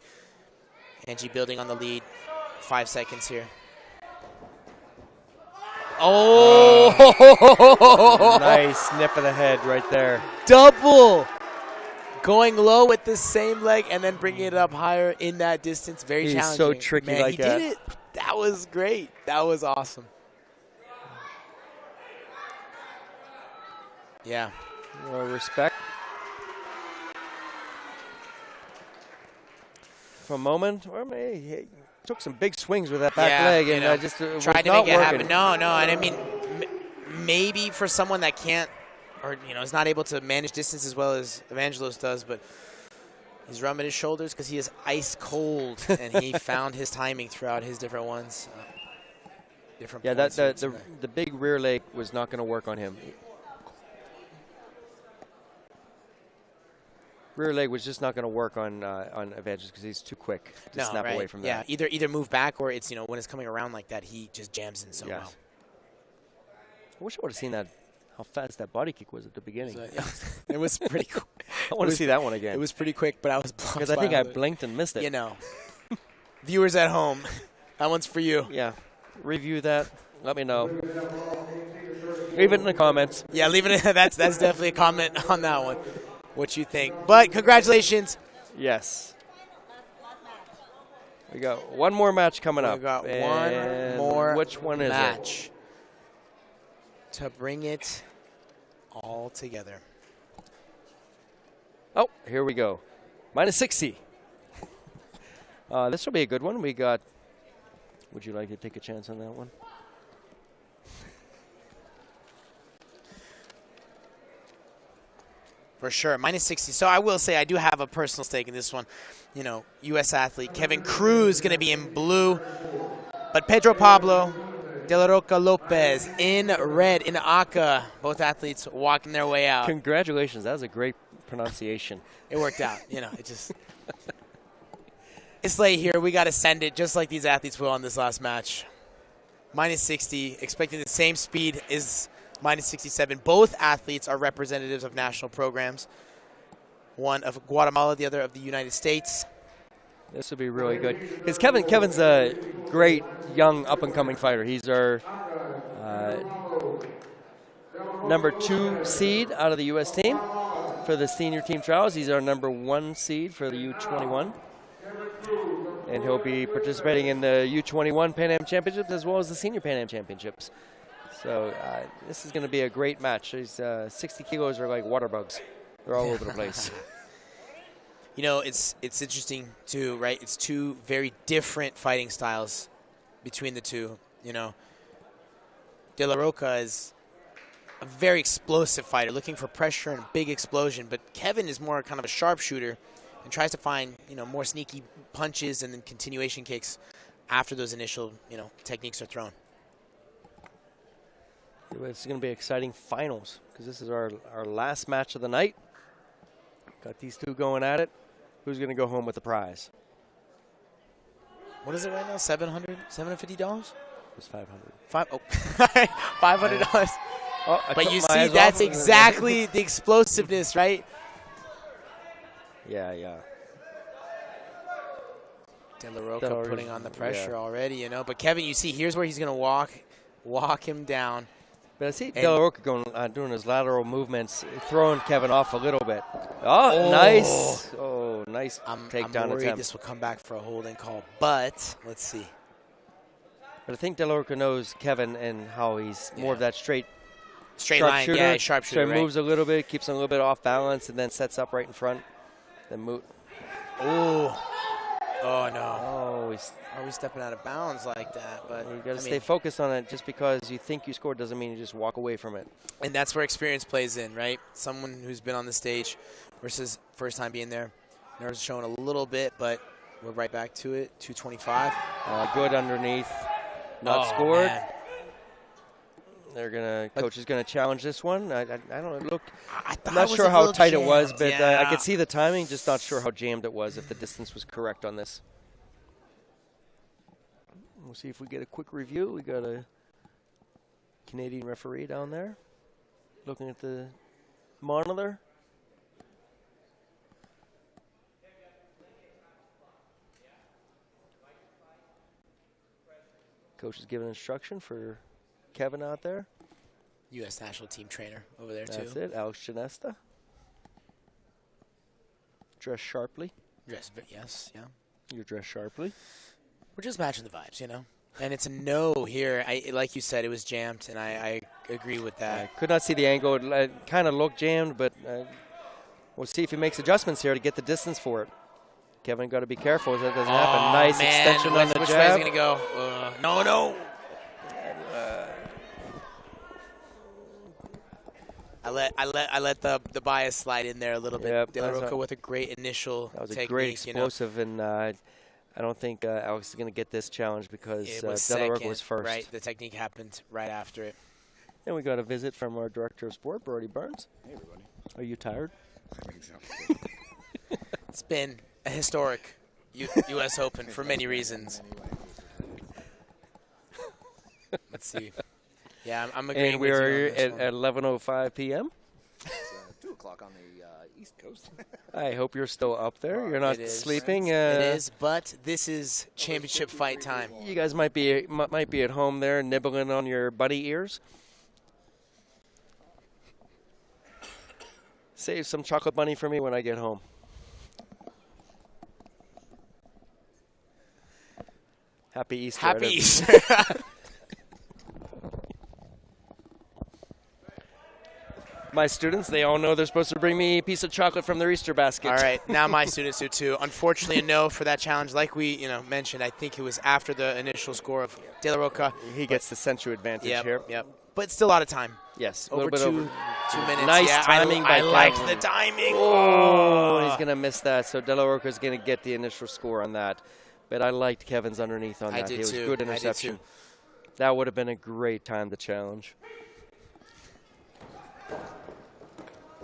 Angie building on the lead. 5 seconds here. Oh! Nice nip of the head right there. Double! Going low with the same leg and then bringing it up higher in that distance. Very challenging. He's so tricky. Man, like that. He did it. That was great. That was awesome. Yeah. Well, respect. For a moment, he took some big swings with that back leg, and just tried to make it happen. No, and I mean, maybe for someone that can't, or is not able to manage distance as well as Evangelos does, but he's rubbing his shoulders because he is ice cold, and he found his timing throughout his different ones. The big rear leg was not going to work on him. Rear leg was just not going to work on Evangelos because he's too quick to snap away from that. Yeah, either move back or it's when it's coming around like that, he just jams in so well. I wish I would have seen that. How fast that body kick was at the beginning. It was pretty quick. I want to see that one again. It was pretty quick, but I was blocked. Because I think I blinked and missed it. Viewers at home, that one's for you. Yeah, review that. Let me know. Leave it in the comments. Yeah, leave it. That's definitely a comment on that one. What you think. But congratulations. Yes. We got one more match coming up. We got one more Which one is match to bring it all together. Oh, here we go. Minus 60. This will be a good one. We got, would you like to take a chance on that one? For sure, minus 60. So I will say I do have a personal stake in this one. U.S. athlete Kevin Cruz going to be in blue. But Pedro Pablo De La Roca Lopez in red, in Aka. Both athletes walking their way out. Congratulations. That was a great pronunciation. It worked out. It just... It's late here. We got to send it just like these athletes will on this last match. Minus 60, expecting the same speed is... minus 67. Both athletes are representatives of national programs. One of Guatemala, the other of the United States. This will be really good. Because Kevin's a great young up-and-coming fighter. He's our #2 seed out of the U.S. team for the senior team trials. He's our #1 seed for the U21. And he'll be participating in the U21 Pan Am Championships as well as the Senior Pan Am Championships. So this is going to be a great match. These 60 kilos are like water bugs. They're all over the place. It's interesting too, right? It's two very different fighting styles between the two. De La Roca is a very explosive fighter, looking for pressure and big explosion. But Kevin is more kind of a sharpshooter and tries to find, more sneaky punches and then continuation kicks after those initial, techniques are thrown. It's going to be exciting finals because this is our last match of the night. Got these two going at it. Who's going to go home with the prize? What is it right now? $750? It's $500. $500. But you see, that's exactly the explosiveness, right? Yeah. De La Roca putting on the pressure already, But Kevin, you see, here's where he's going to walk him down. But I see De La Roca doing his lateral movements, throwing Kevin off a little bit. Oh, nice. Oh, nice takedown I'm worried attempt. This will come back for a holding call, but let's see. But I think De La Roca knows Kevin and how he's more of that straight Straight line, yeah, sharpshooter, So he moves a little bit, keeps him a little bit off balance, and then sets up right in front. Then move. Oh. Oh, no. Oh, he's. Are we stepping out of bounds like that? But You got to stay focused on it. Just because you think you scored doesn't mean you just walk away from it. And that's where experience plays in, right? Someone who's been on the stage versus first time being there. Nerves showing a little bit, but we're right back to it. 225. Good underneath. Not scored. Man. Coach is gonna challenge this one. I don't look. I'm not sure how tight it was, but yeah. I could see the timing. Just not sure how jammed it was. If the distance was correct on this. We'll see if we get a quick review. We got a Canadian referee down there, looking at the monitor. Coach is giving instruction for Kevin out there. U.S. national team trainer over there, too. That's it, Alex Ginesta. Dress sharply. Yes, yeah. You're dressed sharply. We're just matching the vibes, you know? And it's a no here. Like you said, it was jammed, and I agree with that. I could not see the angle. It kind of looked jammed, but we'll see if he makes adjustments here to get the distance for it. Kevin got to be careful so that doesn't happen. Nice extension on the Which jab. way is he going to go? No. I let the bias slide in there a little bit. Yep, De La Roca with a great initial technique. That was a great explosive, and I don't think Alex is going to get this challenge because De La Roca was first. Right, the technique happened right after it. And we got a visit from our director of sport, Brody Burns. Hey, everybody. Are you tired? I think so. It's been a historic U.S. Open for many reasons. Let's see. Yeah, I'm agreeing And we with you are on here this at one. 11:05 p.m. It's 2 o'clock on the East Coast. I hope you're still up there. You're not It is. sleeping. It is, but this is championship fight time. You guys might be at home there nibbling on your bunny ears. Save some chocolate bunny for me when I get home. Happy Easter. Happy Easter. My students, they all know they're supposed to bring me a piece of chocolate from their Easter basket. All right, now my students do too. Unfortunately, a no for that challenge. Like we mentioned, I think it was after the initial score of De La Roca. He gets the century advantage here. Yep. But still a lot of time. Yes, a Over little bit 2 minutes. Nice yeah, timing by I like Kevin. the timing. Oh, he's going to miss that. So De La Roca is going to get the initial score on that. But I liked Kevin's underneath on that. Did It was too. good I did interception. too. That would have been a great time to challenge.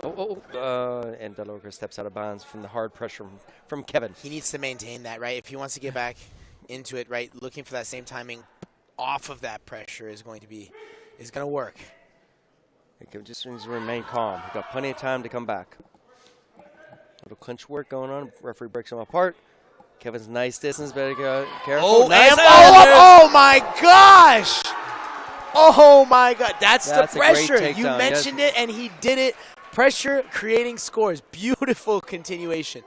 And De La Roca steps out of bounds from the hard pressure from Kevin. He needs to maintain that, right? If he wants to get back into it, right, looking for that same timing off of that pressure is going to work. He just needs to remain calm. He's got plenty of time to come back. Little clinch work going on. Referee breaks him apart. Kevin's nice distance, better go careful. Oh, nice. oh my gosh! Oh my God, that's the a great pressure. You takedown. mentioned it, and he did it. Pressure creating scores. Beautiful continuation.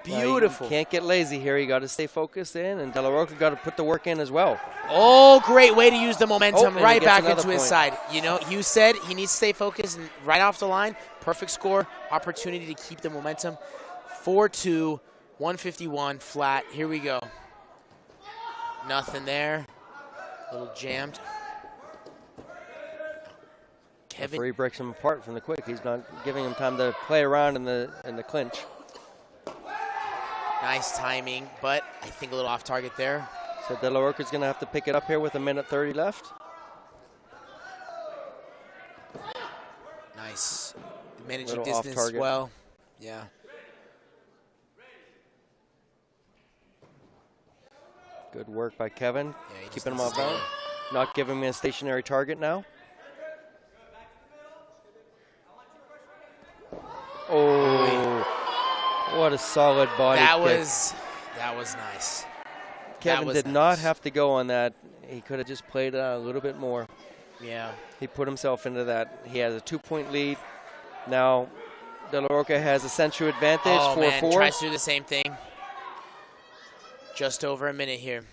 Beautiful. You can't get lazy here. You got to stay focused in, and De La Roca got to put the work in as well. Oh, great way to use the momentum and right he gets back another into his point. side. You know, you said he needs to stay focused and right off the line. Perfect score. Opportunity to keep the momentum. 4-2, 151 flat. Here we go. Nothing there. A little jammed. Kevin. Referee breaks him apart from the quick. He's not giving him time to play around in the clinch. Nice timing, but I think a little off target there. So De La Roca's going to have to pick it up here with 1:30 left. Nice. Managing Little off distance target. well. Yeah. Good work by Kevin. Yeah, he just Keeping him needs off to balance. Not giving him a stationary target now. Oh, what a solid body That kick. was nice. Kevin did not have to go on that. He could have just played it out a little bit more. Yeah. He put himself into that. He has a 2-point lead. Now, De La Roca has a century advantage, 4-4. Man, tries to do the same thing. Just over a minute here.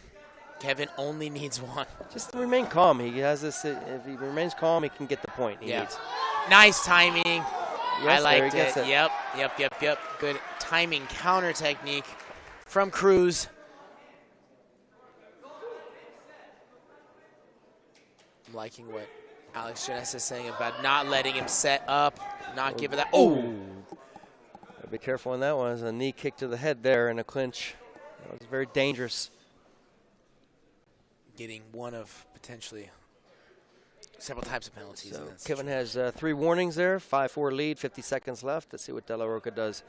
Kevin only needs one. Just remain calm. He has this. If he remains calm, he can get the point he needs. Nice timing. I Yes, liked there he gets it. Yep. Good timing counter technique from Cruz. I'm liking what Alex Janessa is saying about not letting him set up, not giving that. Oh! Be careful on that one. There's a knee kick to the head there in a clinch. That was very dangerous. Getting one of potentially several types of penalties. So in that Kevin has 3 warnings there, 5-4 lead, 50 seconds left. Let's see what De La Roca does.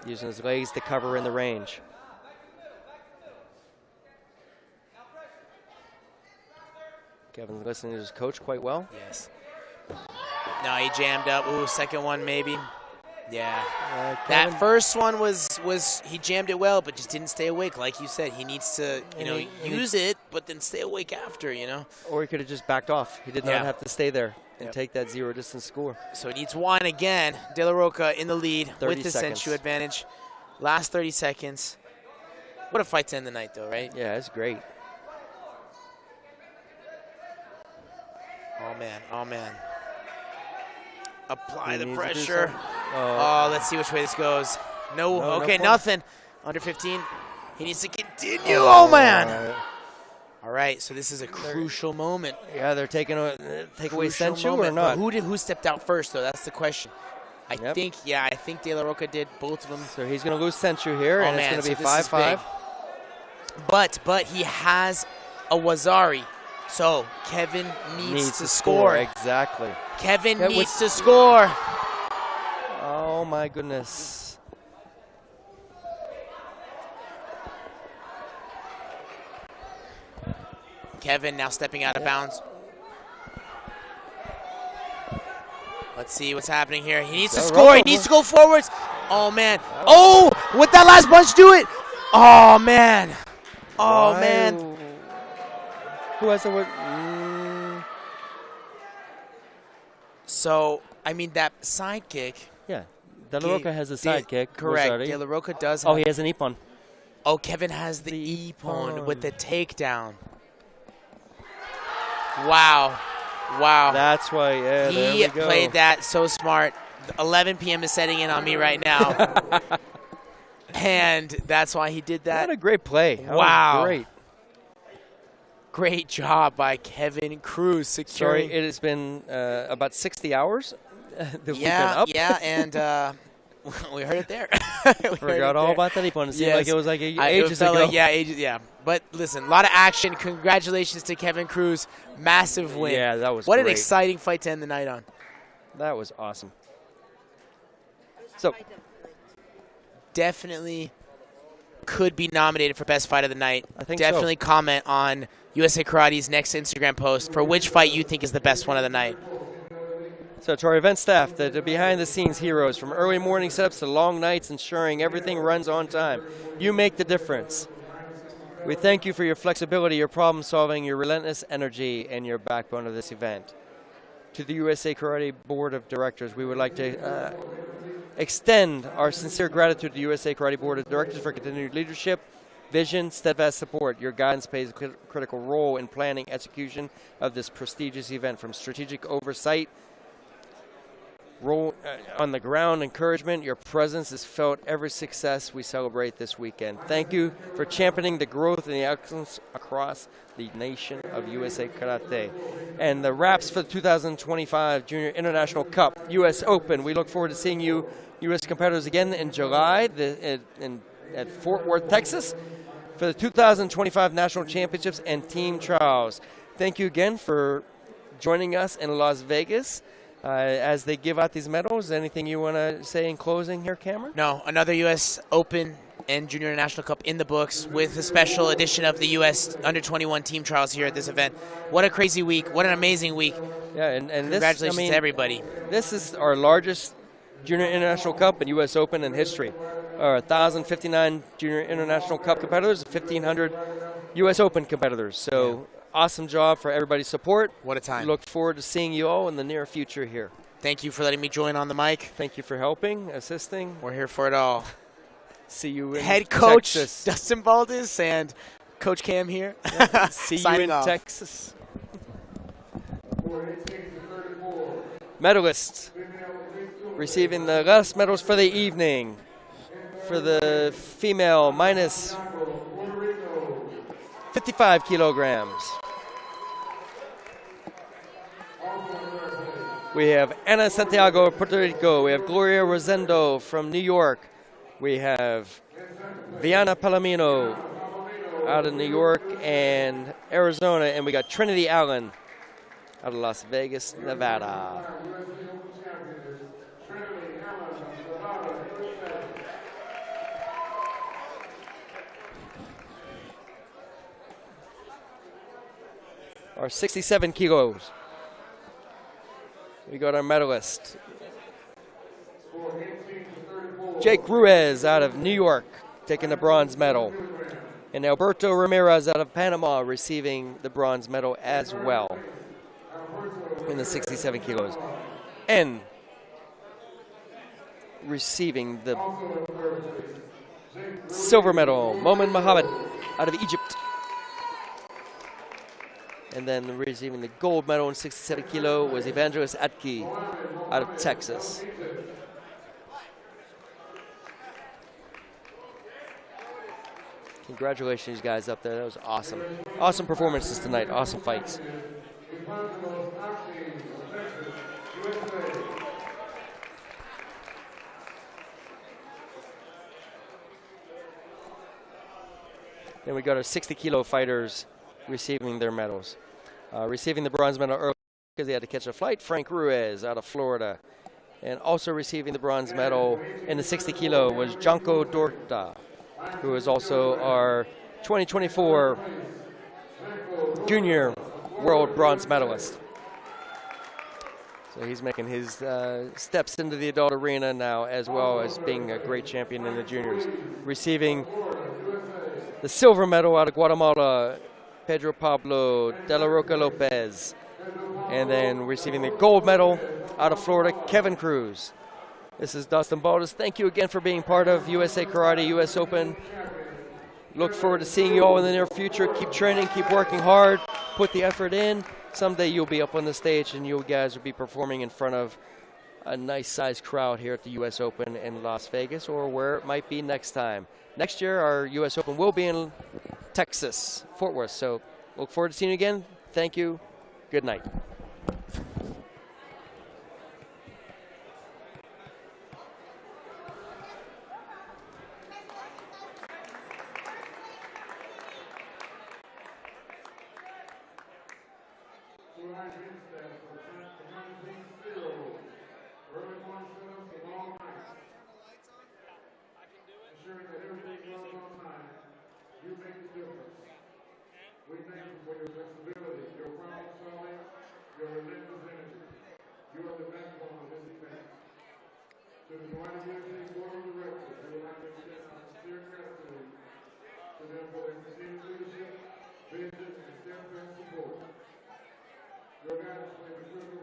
Using his legs to cover in the range. Kevin's listening to his coach quite well. Yes. No, he jammed up. Ooh, second one maybe. Yeah. That first one was he jammed it well, but just didn't stay awake. Like you said, he needs to use it, but then stay awake after. Or he could have just backed off. He did not have to stay there and take that 0 distance score. So he needs one again. De La Roca in the lead with the Senshu advantage. Last 30 seconds. What a fight to end the night, though, right? Yeah, it's great. Oh, man. Apply the pressure. Oh, let's see which way this goes. No, okay, nothing. Under 15. He needs to continue. Oh, man. All right, so this is a crucial moment. Yeah, they're taking take away Senshu or not? Who stepped out first, though? That's the question. I think De La Roca did, both of them. So he's going to lose Senshu here, and it's going to be 5-5. But he has a Wazari. So Kevin needs to score. Exactly. Kevin needs to score. Oh, my goodness. Kevin now stepping out of bounds. Let's see what's happening here. He needs to score. He needs to go forwards. Oh, man. Oh, with that last punch, do it. Oh, man. Oh, man. Who has the So, I mean, that side kick. Yeah. De La Roca has a side kick. Correct. De La Roca does. Oh, he has an ippon. Oh, Kevin has the ippon with the takedown. Wow. That's why, yeah, there we He go. played that so smart. 11 p.m. is setting in on me right now. And that's why he did that. What a great play. That wow. was great. Great job by Kevin Cruz securing. Sorry, it has been about 60 hours that we've been Yeah, up. and we heard it there. Forgot all about that ippon. It seemed like it was like ages ago. ago. Yeah. But listen, a lot of action. Congratulations to Kevin Cruz. Massive win. Yeah, that was What great. an exciting fight to end the night on. That was awesome. So, definitely could be nominated for Best Fight of the Night. I think definitely comment on USA Karate's next Instagram post for which fight you think is the best one of the night. So to our event staff, the behind-the-scenes heroes, from early morning setups to long nights, ensuring everything runs on time. You make the difference. We thank you for your flexibility, your problem-solving, your relentless energy, and your backbone of this event. To the USA Karate Board of Directors, we would like to extend our sincere gratitude to the USA Karate Board of Directors for continued leadership, vision, steadfast support. Your guidance plays a critical role in planning execution of this prestigious event, from strategic oversight, role on the ground encouragement. Your presence is felt every success we celebrate this weekend. Thank you for championing the growth and the excellence across the nation of USA Karate. And the wraps for the 2025 Junior International Cup, U.S. Open. We look forward to seeing you, U.S. competitors, again in July at Fort Worth, Texas, for the 2025 National Championships and Team Trials. Thank you again for joining us in Las Vegas. As they give out these medals, anything you want to say in closing here, Cameron? No, another U.S. Open and Junior International Cup in the books with a special edition of the U.S. Under-21 Team Trials here at this event. What a crazy week. What an amazing week. Yeah, and congratulations to everybody. This is our largest Junior International Cup and U.S. Open in history. 1,059 Junior International Cup competitors, 1,500 U.S. Open competitors. So awesome job for everybody's support. What a time. Look forward to seeing you all in the near future here. Thank you for letting me join on the mic. Thank you for helping, assisting. We're here for it all. See you in Head coach Texas. Dustin Baldus and Coach Cam here. See you Signing in off. Texas. Medalists receiving the last medals for the evening. For the female, minus 55 kilograms. We have Ana Santiago of Puerto Rico. We have Gloria Rosendo from New York. We have Viana Palomino out of New York and Arizona. And we got Trinity Allen out of Las Vegas, Nevada. Our 67 kilos. We got our medalist. Jake Ruiz out of New York taking the bronze medal. And Alberto Ramirez out of Panama receiving the bronze medal as well in the 67 kilos. And receiving the silver medal, Momin Mohammed out of Egypt. And then receiving the gold medal in 67 kilo was Evangelist Atke out of Texas. Congratulations, guys, up there. That was awesome. Awesome performances tonight. Awesome fights. Then we got our 60 kilo fighters receiving their medals. Receiving the bronze medal early because they had to catch a flight, Frank Ruiz out of Florida. And also receiving the bronze medal in the 60 kilo was Janko Dorta, who is also our 2024 junior world bronze medalist. So he's making his steps into the adult arena now, as well as being a great champion in the juniors. Receiving the silver medal out of Guatemala, Pedro Pablo de la Roca Lopez. And then receiving the gold medal out of Florida, Kevin Cruz. This is Dustin Baldus. Thank you again for being part of USA Karate US Open. Look forward to seeing you all in the near future. Keep training, keep working hard, put the effort in. Someday you'll be up on the stage and you guys will be performing in front of a nice sized crowd here at the US Open in Las Vegas, or where it might be next time. Next year, our US Open will be in Texas, Fort Worth. So look forward to seeing you again. Thank you. Good night. Your guidance played a critical